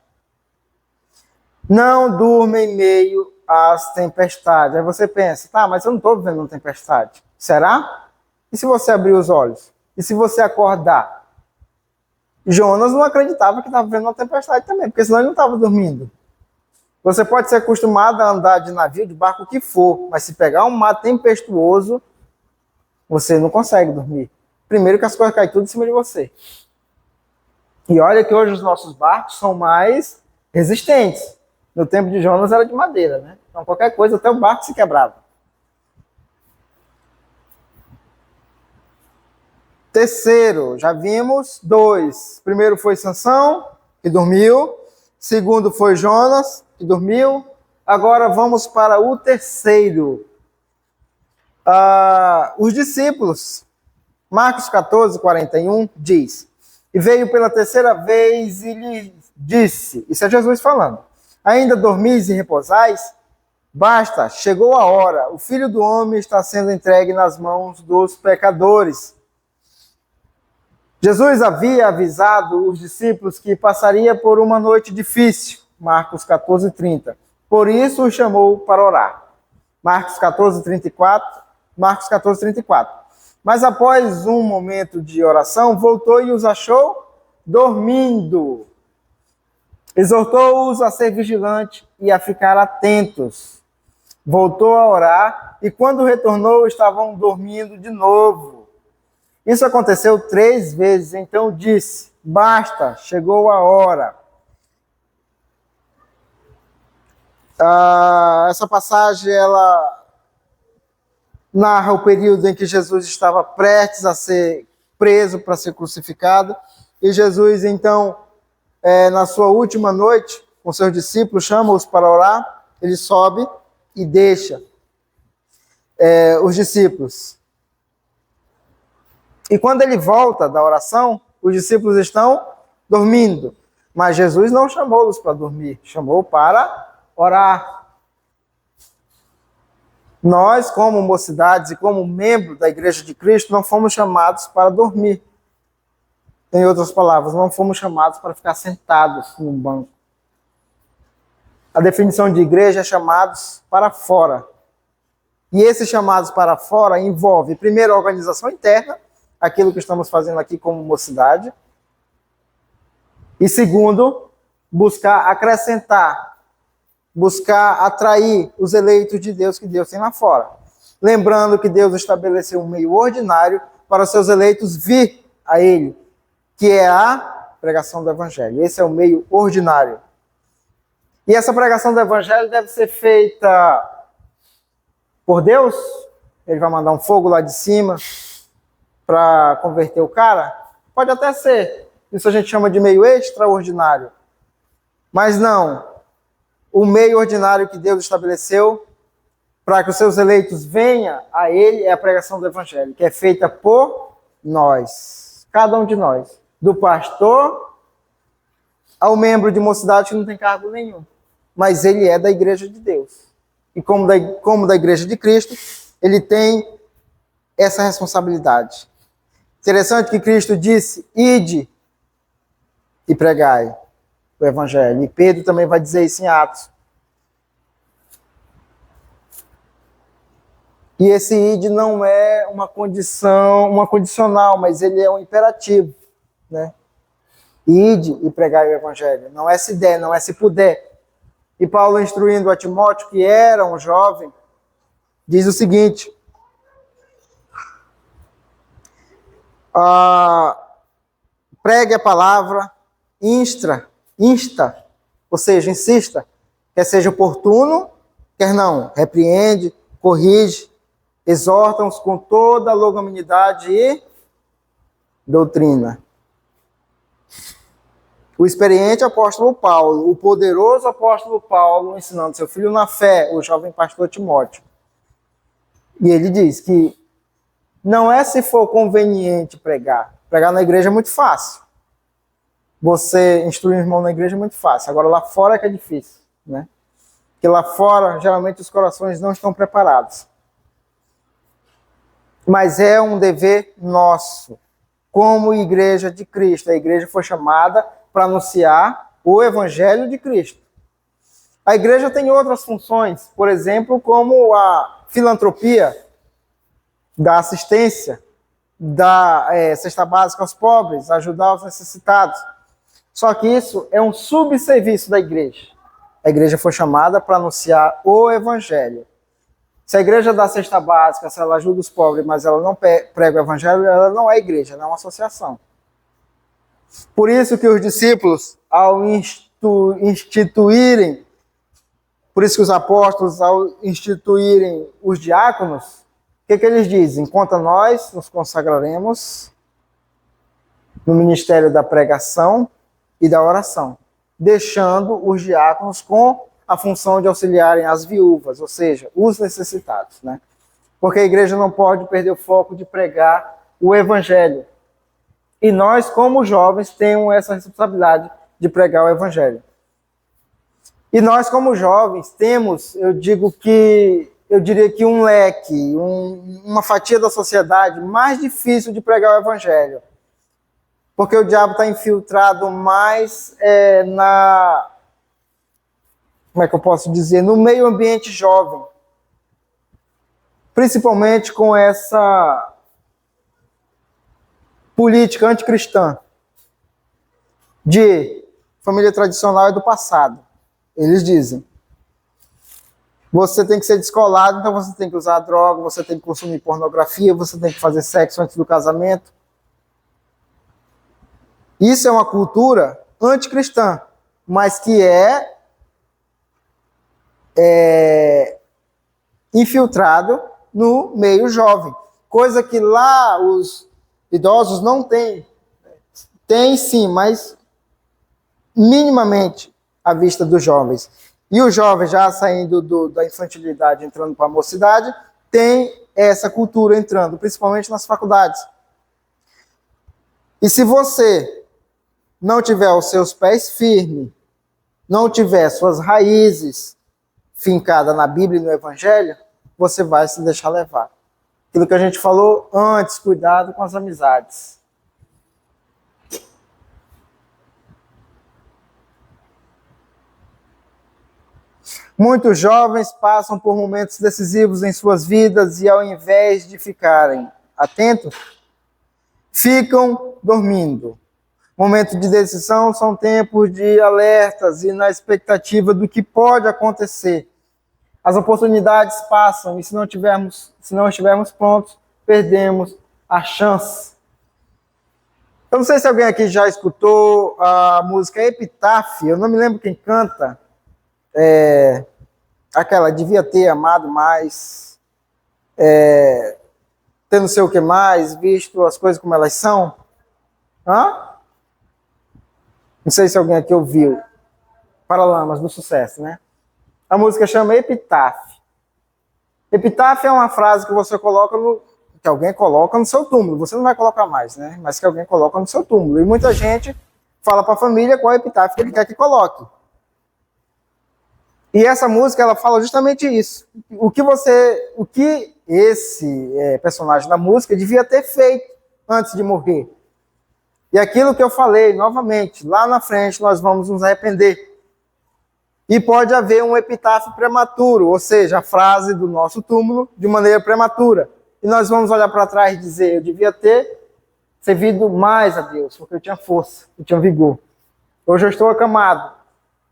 Speaker 3: Não durma em meio às tempestades. Aí você pensa, tá, mas eu não estou vivendo uma tempestade. Será? E se você abrir os olhos? E se você acordar? Jonas não acreditava que estava vivendo uma tempestade também, porque senão ele não estava dormindo. Você pode ser acostumado a andar de navio, de barco, o que for, mas se pegar um mar tempestuoso, você não consegue dormir. Primeiro que as coisas caem tudo em cima de você. E olha que hoje os nossos barcos são mais resistentes. No tempo de Jonas era de madeira, né? Então qualquer coisa, até o barco se quebrava. Terceiro, já vimos dois. Primeiro foi Sansão, que dormiu. Segundo foi Jonas, que dormiu. Agora vamos para o terceiro. Os discípulos. Marcos 14, 41 diz: E veio pela terceira vez e lhe disse, isso é Jesus falando, ainda dormis e repousais? Basta, chegou a hora, o Filho do Homem está sendo entregue nas mãos dos pecadores. Jesus havia avisado os discípulos que passaria por uma noite difícil, Marcos 14, 30. Por isso o chamou para orar. Marcos 14, 34, Marcos 14, 34. Mas após um momento de oração, voltou e os achou dormindo. Exortou-os a ser vigilantes e a ficar atentos. voltou a orar e quando retornou estavam dormindo de novo. Isso aconteceu 3 vezes, então disse: basta, chegou a hora. Essa passagem, ela narra o período em que Jesus estava prestes a ser preso para ser crucificado. E Jesus, então, na sua última noite, com seus discípulos, chama-os para orar. Ele sobe e deixa os discípulos. E quando ele volta da oração, os discípulos estão dormindo. Mas Jesus não chamou-os para dormir, chamou para orar. Nós, como mocidades e como membro da Igreja de Cristo, não fomos chamados para dormir. Em outras palavras, não fomos chamados para ficar sentados num banco. A definição de igreja é chamados para fora. E esses chamados para fora envolve, primeiro, a organização interna, aquilo que estamos fazendo aqui como mocidade. E segundo, buscar acrescentar, buscar atrair os eleitos de Deus que Deus tem lá fora. Lembrando que Deus estabeleceu um meio ordinário para os seus eleitos vir a Ele, que é a pregação do Evangelho. Esse é o meio ordinário. E essa pregação do Evangelho deve ser feita por Deus? Ele vai mandar um fogo lá de cima para converter o cara? Pode até ser. Isso a gente chama de meio extraordinário. Mas não. O meio ordinário que Deus estabeleceu para que os seus eleitos venham a Ele é a pregação do Evangelho, que é feita por nós. Cada um de nós. Do pastor ao membro de mocidade que não tem cargo nenhum. Mas ele é da Igreja de Deus. E como da Igreja de Cristo, ele tem essa responsabilidade. Interessante que Cristo disse: ide e pregai o Evangelho. E Pedro também vai dizer isso em Atos. E esse ide não é uma condicional, mas ele é um imperativo, né? Ide e pregai o Evangelho. Não é se der, não é se puder. E Paulo, instruindo a Timóteo, que era um jovem, diz o seguinte: pregue a palavra, insta, ou seja, insista, quer seja oportuno, quer não, repreende, corrige, exorta-os com toda a longanimidade e doutrina. O experiente apóstolo Paulo, o poderoso apóstolo Paulo, ensinando seu filho na fé, o jovem pastor Timóteo. E ele diz que não é se for conveniente pregar. Pregar na igreja é muito fácil. Você instruir um irmão na igreja é muito fácil. Agora lá fora é que é difícil, né? Porque lá fora, geralmente, os corações não estão preparados. Mas é um dever nosso, como igreja de Cristo. A igreja foi chamada para anunciar o Evangelho de Cristo. A igreja tem outras funções, por exemplo, como a filantropia, da assistência, da cesta básica aos pobres, ajudar os necessitados. Só que isso é um subserviço da igreja. A igreja foi chamada para anunciar o Evangelho. Se a igreja dá cesta básica, se ela ajuda os pobres, mas ela não prega o Evangelho, ela não é igreja, ela é uma associação. Por isso que os discípulos, ao instituírem, por isso que os apóstolos, ao instituírem os diáconos, o que eles dizem? Enquanto nós nos consagraremos no ministério da pregação e da oração, deixando os diáconos com a função de auxiliarem as viúvas, ou seja, os necessitados, né? Porque a igreja não pode perder o foco de pregar o Evangelho. E nós, como jovens, temos essa responsabilidade de pregar o Evangelho. E nós, como jovens, temos, eu diria que um leque, uma fatia da sociedade mais difícil de pregar o Evangelho. Porque o diabo está infiltrado mais como é que eu posso dizer? No meio ambiente jovem. Principalmente com essa política anticristã de família tradicional e do passado. Eles dizem. Você tem que ser descolado, então você tem que usar droga, você tem que consumir pornografia, você tem que fazer sexo antes do casamento. Isso é uma cultura anticristã, mas que é infiltrado no meio jovem. Coisa que lá os idosos não têm. Tem sim, mas minimamente à vista dos jovens. E os jovens já saindo da infantilidade, entrando para a mocidade, tem essa cultura entrando, principalmente nas faculdades. E se você não tiver os seus pés firmes, não tiver suas raízes fincadas na Bíblia e no Evangelho, você vai se deixar levar. Aquilo que a gente falou antes, cuidado com as amizades. Muitos jovens passam por momentos decisivos em suas vidas e, ao invés de ficarem atentos, ficam dormindo. Momentos de decisão são tempos de alertas e na expectativa do que pode acontecer. As oportunidades passam e se não estivermos prontos, perdemos a chance. Eu não sei se alguém aqui já escutou a música Epitáfio, eu não me lembro quem canta. Aquela, devia ter amado mais, ter não sei o que mais, visto as coisas como elas são. Não sei se alguém aqui ouviu. Paralamas do Sucesso, né? A música chama Epitáfio. Epitáfio é uma frase que você coloca que alguém coloca no seu túmulo. Você não vai colocar mais, né? Mas que alguém coloca no seu túmulo. E muita gente fala para a família qual é o epitáfio que ele quer que coloque. E essa música, ela fala justamente isso. O que esse personagem da música devia ter feito antes de morrer. E aquilo que eu falei, novamente, lá na frente nós vamos nos arrepender. E pode haver um epitáfio prematuro, ou seja, a frase do nosso túmulo de maneira prematura. E nós vamos olhar para trás e dizer, eu devia ter servido mais a Deus, porque eu tinha força, eu tinha vigor. Hoje eu estou acamado.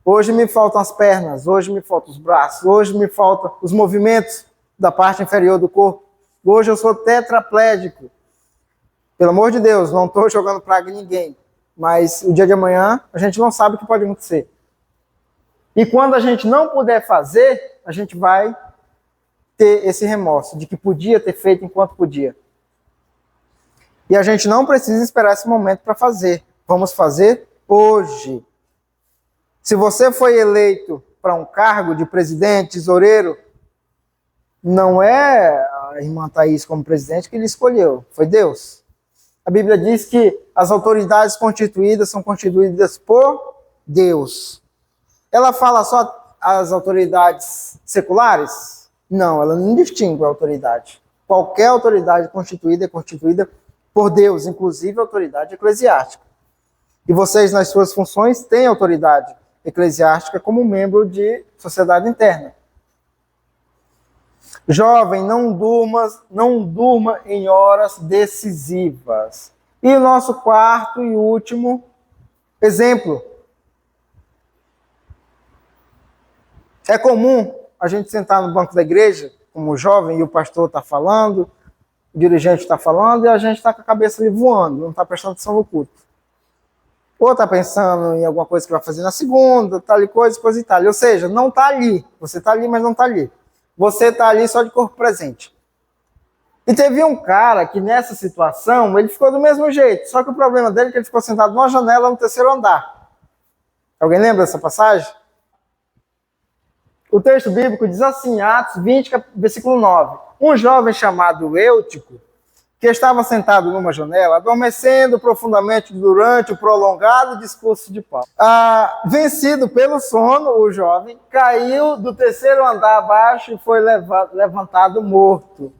Speaker 3: Hoje me faltam as pernas, hoje me faltam os braços, hoje me faltam os movimentos da parte inferior do corpo. Hoje eu sou tetraplégico. Pelo amor de Deus, não estou jogando praga em ninguém. Mas o dia de amanhã, a gente não sabe o que pode acontecer. E quando a gente não puder fazer, a gente vai ter esse remorso de que podia ter feito enquanto podia. E a gente não precisa esperar esse momento para fazer. Vamos fazer hoje. Se você foi eleito para um cargo de presidente, tesoureiro, não é a irmã Thaís como presidente que ele escolheu, foi Deus. A Bíblia diz que as autoridades constituídas são constituídas por Deus. Ela fala só as autoridades seculares? Não, ela não distingue a autoridade. Qualquer autoridade constituída é constituída por Deus, inclusive a autoridade eclesiástica. E vocês, nas suas funções, têm autoridade eclesiástica como membro de sociedade interna. Jovem, não durma em horas decisivas. E o nosso quarto e último exemplo. É comum a gente sentar no banco da igreja, como jovem, e o pastor está falando, o dirigente está falando, e a gente está com a cabeça ali voando, não está prestando atenção no culto. Ou está pensando em alguma coisa que vai fazer na segunda, tal e coisa e tal. Ou seja, não está ali. Você está ali, mas não está ali. Você está ali só de corpo presente. E teve um cara que nessa situação, ele ficou do mesmo jeito. Só que o problema dele é que ele ficou sentado numa janela no terceiro andar. Alguém lembra dessa passagem? O texto bíblico diz assim, Atos 20, versículo 9. Um jovem chamado Eutico, que estava sentado numa janela, adormecendo profundamente durante o prolongado discurso de Paulo. Vencido pelo sono, o jovem caiu do terceiro andar abaixo e foi levantado morto.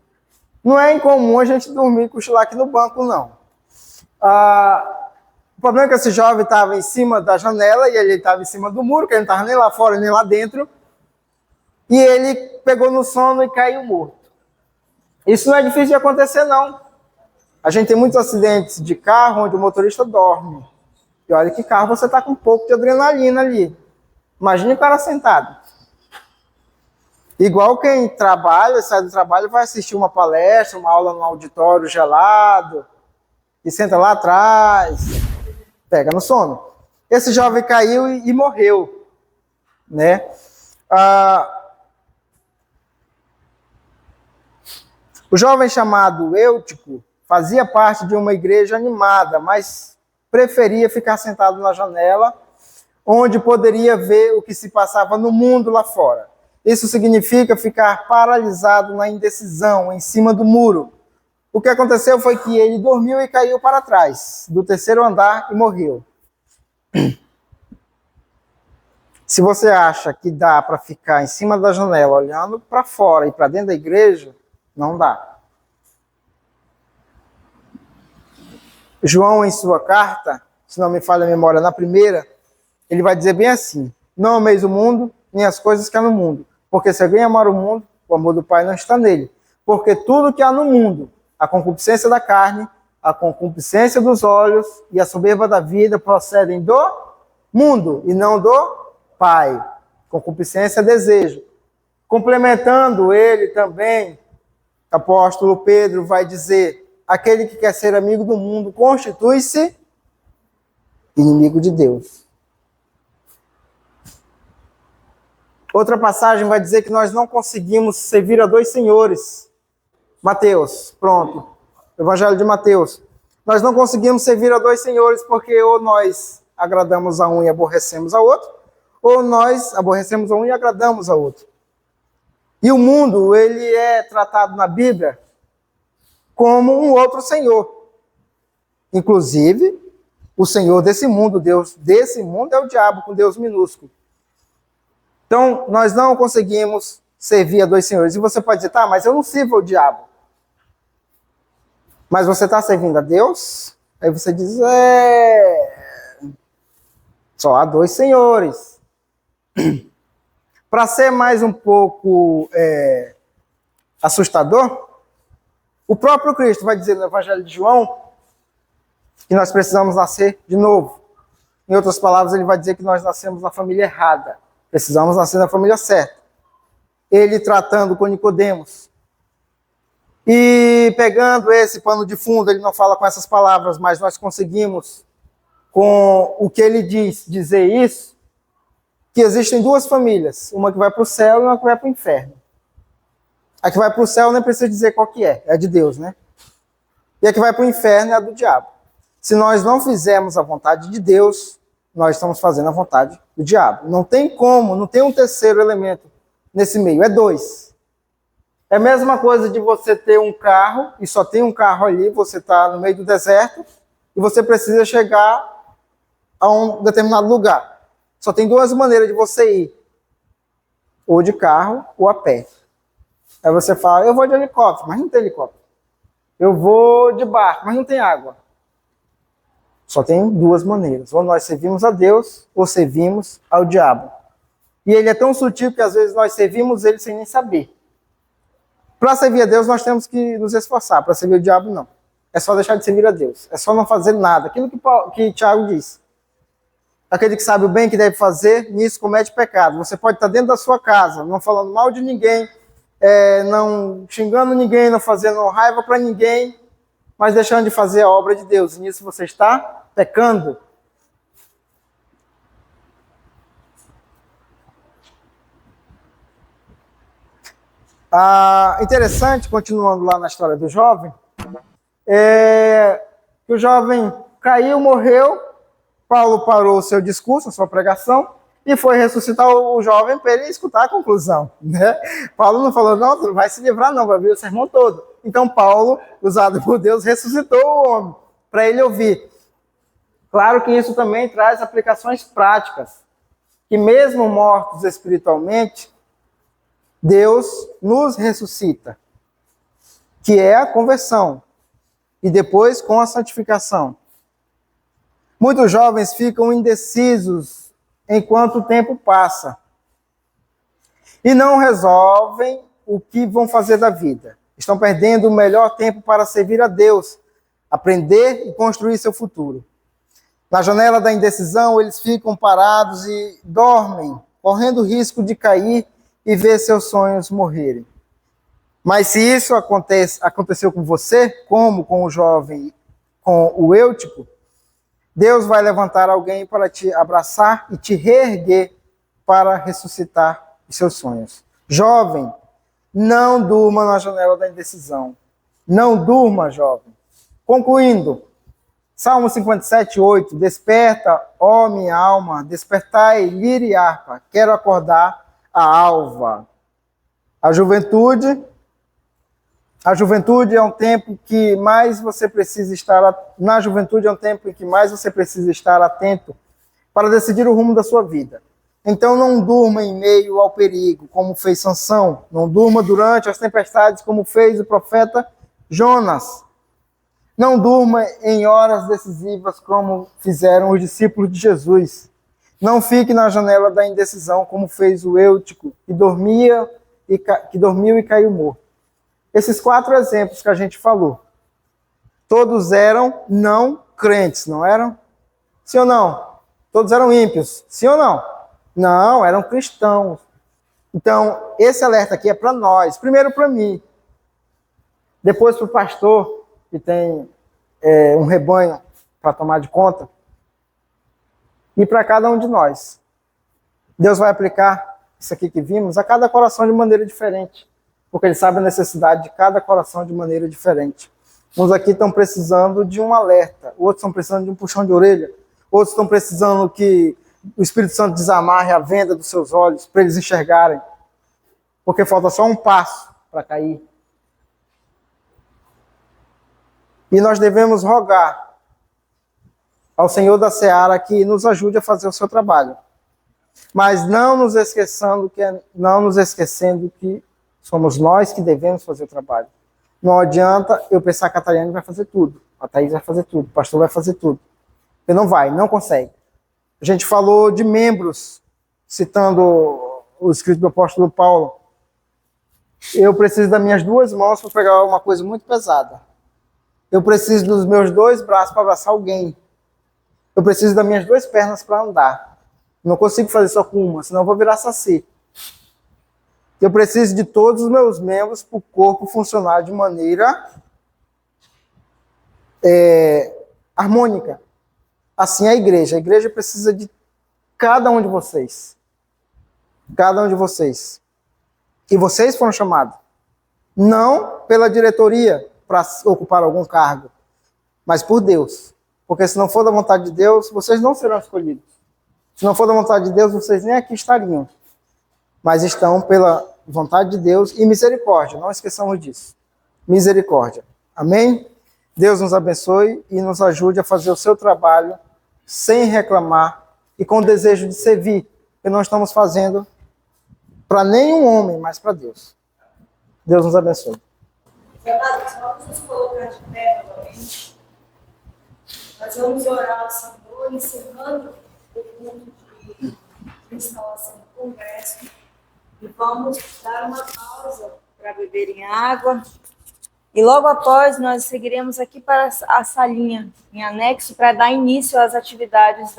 Speaker 3: Não é incomum a gente dormir e cochilar aqui no banco, não. O problema é que esse jovem estava em cima da janela e ele estava em cima do muro, que ele não estava nem lá fora nem lá dentro, e ele pegou no sono e caiu morto. Isso não é difícil de acontecer, não. A gente tem muitos acidentes de carro onde o motorista dorme. E olha que carro você está com um pouco de adrenalina ali. Imagine o cara sentado. Igual quem trabalha, sai do trabalho, vai assistir uma palestra, uma aula no auditório gelado, e senta lá atrás, pega no sono. Esse jovem caiu e morreu, né? O jovem chamado Eutico fazia parte de uma igreja animada, mas preferia ficar sentado na janela, onde poderia ver o que se passava no mundo lá fora. Isso significa ficar paralisado na indecisão, em cima do muro. O que aconteceu foi que ele dormiu e caiu para trás, do terceiro andar, e morreu. Se você acha que dá para ficar em cima da janela, olhando para fora e para dentro da igreja, não dá. João, em sua carta, se não me falha a memória, na primeira, ele vai dizer bem assim: não ameis o mundo, nem as coisas que há no mundo. Porque se alguém amar o mundo, o amor do Pai não está nele. Porque tudo que há no mundo, a concupiscência da carne, a concupiscência dos olhos e a soberba da vida procedem do mundo e não do Pai. Concupiscência é desejo. Complementando ele também, o apóstolo Pedro vai dizer: aquele que quer ser amigo do mundo constitui-se inimigo de Deus. Outra passagem vai dizer que nós não conseguimos servir a dois senhores. Mateus, pronto. Evangelho de Mateus. Nós não conseguimos servir a dois senhores porque ou nós agradamos a um e aborrecemos a outro, ou nós aborrecemos a um e agradamos a outro. E o mundo, ele é tratado na Bíblia como um outro senhor. Inclusive, o senhor desse mundo, Deus desse mundo é o diabo, com Deus minúsculo. Então, nós não conseguimos servir a dois senhores. E você pode dizer: tá, mas eu não sirvo ao diabo. Mas você está servindo a Deus? Aí você diz: só há dois senhores. Para ser mais um pouco assustador, o próprio Cristo vai dizer no Evangelho de João que nós precisamos nascer de novo. Em outras palavras, ele vai dizer que nós nascemos na família errada. Precisamos nascer na família certa. Ele tratando com Nicodemos. E pegando esse pano de fundo, ele não fala com essas palavras, mas nós conseguimos, com o que ele diz, dizer isso, que existem duas famílias. Uma que vai para o céu e uma que vai para o inferno. A que vai para o céu nem precisa dizer qual que é de Deus, né? E a que vai para o inferno é a do diabo. Se nós não fizermos a vontade de Deus, nós estamos fazendo a vontade do diabo. Não tem como, não tem um terceiro elemento nesse meio, é dois. É a mesma coisa de você ter um carro, e só tem um carro ali, você está no meio do deserto, e você precisa chegar a um determinado lugar. Só tem duas maneiras de você ir, ou de carro ou a pé. Aí você fala: eu vou de helicóptero, mas não tem helicóptero. Eu vou de barco, mas não tem água. Só tem duas maneiras. Ou nós servimos a Deus, ou servimos ao diabo. E ele é tão sutil que às vezes nós servimos ele sem nem saber. Para servir a Deus, nós temos que nos esforçar. Para servir o diabo, não. É só deixar de servir a Deus. É só não fazer nada. Aquilo que Tiago diz. Aquele que sabe o bem que deve fazer, nisso comete pecado. Você pode estar dentro da sua casa, não falando mal de ninguém, não xingando ninguém, não fazendo raiva para ninguém, mas deixando de fazer a obra de Deus. E nisso você está pecando. Interessante, continuando lá na história do jovem, que o jovem caiu, morreu, Paulo parou o seu discurso, a sua pregação, e foi ressuscitar o jovem para ele escutar a conclusão. Né? Paulo não falou: não, tu não vai se livrar não, vai ver o sermão todo. Então Paulo, usado por Deus, ressuscitou o homem para ele ouvir. Claro que isso também traz aplicações práticas, que mesmo mortos espiritualmente, Deus nos ressuscita, que é a conversão, e depois com a santificação. Muitos jovens ficam indecisos enquanto o tempo passa e não resolvem o que vão fazer da vida. Estão perdendo o melhor tempo para servir a Deus, aprender e construir seu futuro. Na janela da indecisão, eles ficam parados e dormem, correndo o risco de cair e ver seus sonhos morrerem. Mas se isso aconteceu com você, como com o jovem, com o Eutico, Deus vai levantar alguém para te abraçar e te reerguer para ressuscitar os seus sonhos. Jovem, não durma na janela da indecisão. Não durma, jovem. Concluindo, Salmo 57:8, desperta, ó minha alma, despertai, lira e harpa, quero acordar a alva. A juventude é um tempo que mais você precisa estar, na juventude é um tempo em que mais você precisa estar atento para decidir o rumo da sua vida. Então não durma em meio ao perigo, como fez Sansão. Não durma durante as tempestades, como fez o profeta Jonas. Não durma em horas decisivas, como fizeram os discípulos de Jesus. Não fique na janela da indecisão, como fez o Eutico, que dormiu e caiu morto. Esses 4 exemplos que a gente falou, todos eram não crentes, não eram? Sim ou não? Todos eram ímpios, sim ou não? Não, eram cristãos. Então, esse alerta aqui é para nós. Primeiro para mim, depois para o pastor, que tem um rebanho para tomar de conta, e para cada um de nós. Deus vai aplicar isso aqui que vimos a cada coração de maneira diferente, porque Ele sabe a necessidade de cada coração de maneira diferente. Uns aqui estão precisando de um alerta, outros estão precisando de um puxão de orelha, outros estão precisando que o Espírito Santo desamarre a venda dos seus olhos para eles enxergarem, porque falta só um passo para cair. E nós devemos rogar ao Senhor da Seara que nos ajude a fazer o seu trabalho. Mas não nos esquecendo que somos nós que devemos fazer o trabalho. Não adianta eu pensar que a Tayane vai fazer tudo, a Thaís vai fazer tudo, o pastor vai fazer tudo. Ele não vai, não consegue. A gente falou de membros, citando o escrito do apóstolo Paulo. Eu preciso das minhas 2 mãos para pegar uma coisa muito pesada. Eu preciso dos meus 2 braços para abraçar alguém. Eu preciso das minhas 2 pernas para andar. Não consigo fazer só com uma, senão eu vou virar saci. Eu preciso de todos os meus membros para o corpo funcionar de maneira harmônica. Assim é a igreja. A igreja precisa de cada um de vocês. Cada um de vocês. E vocês foram chamados. Não pela diretoria para ocupar algum cargo, mas por Deus. Porque se não for da vontade de Deus, vocês não serão escolhidos. Se não for da vontade de Deus, vocês nem aqui estariam. Mas estão pela vontade de Deus e misericórdia. Não esqueçamos disso. Misericórdia. Amém? Deus nos abençoe e nos ajude a fazer o seu trabalho sem reclamar e com o desejo de servir, que nós estamos fazendo para nenhum homem, mas para Deus. Deus nos abençoe.
Speaker 1: Amados, vamos nos colocar de pé novamente. Nós vamos orar ao Senhor, encerrando o culto de instalação do congresso. E vamos dar uma pausa para beberem água. E logo após, nós seguiremos aqui para a salinha, em anexo, para dar início às atividades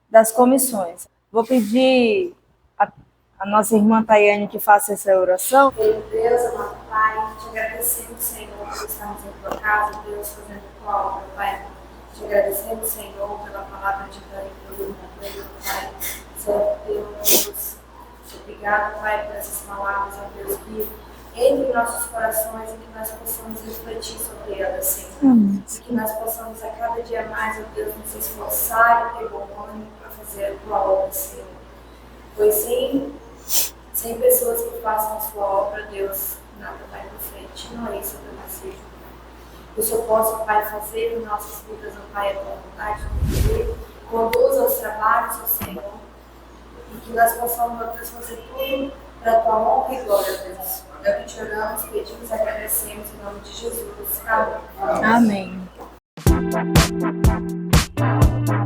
Speaker 1: das comissões. Vou pedir a nossa irmã Tayane que faça essa oração.
Speaker 4: Deus, amado Pai, te agradecemos, Senhor, por estarmos em tua casa, Deus, fazendo tua obra, Pai. Te agradecemos, Senhor, pela palavra de Deus, Pai. Senhor, Deus, obrigado, Pai, por essas palavras, ó Deus, que entre em nossos corações e que nós possamos refletir sobre elas, Senhor. E que nós possamos a cada dia mais, ó Deus, nos esforçar e ter bom ânimo para fazer a tua obra, Senhor. Pois sem pessoas que façam a sua obra, Deus, nada vai para frente. Não é isso que eu desejo. Que o Senhor possa, Pai, fazer em nossas vidas, ó Pai, a tua vontade, conduza os trabalhos, ó Senhor, e que nós possamos, ó Deus, fazer tudo para a tua honra e glória, Deus. É o que te oramos, pedimos e agradecemos em nome de Jesus. Amém.
Speaker 1: Amém.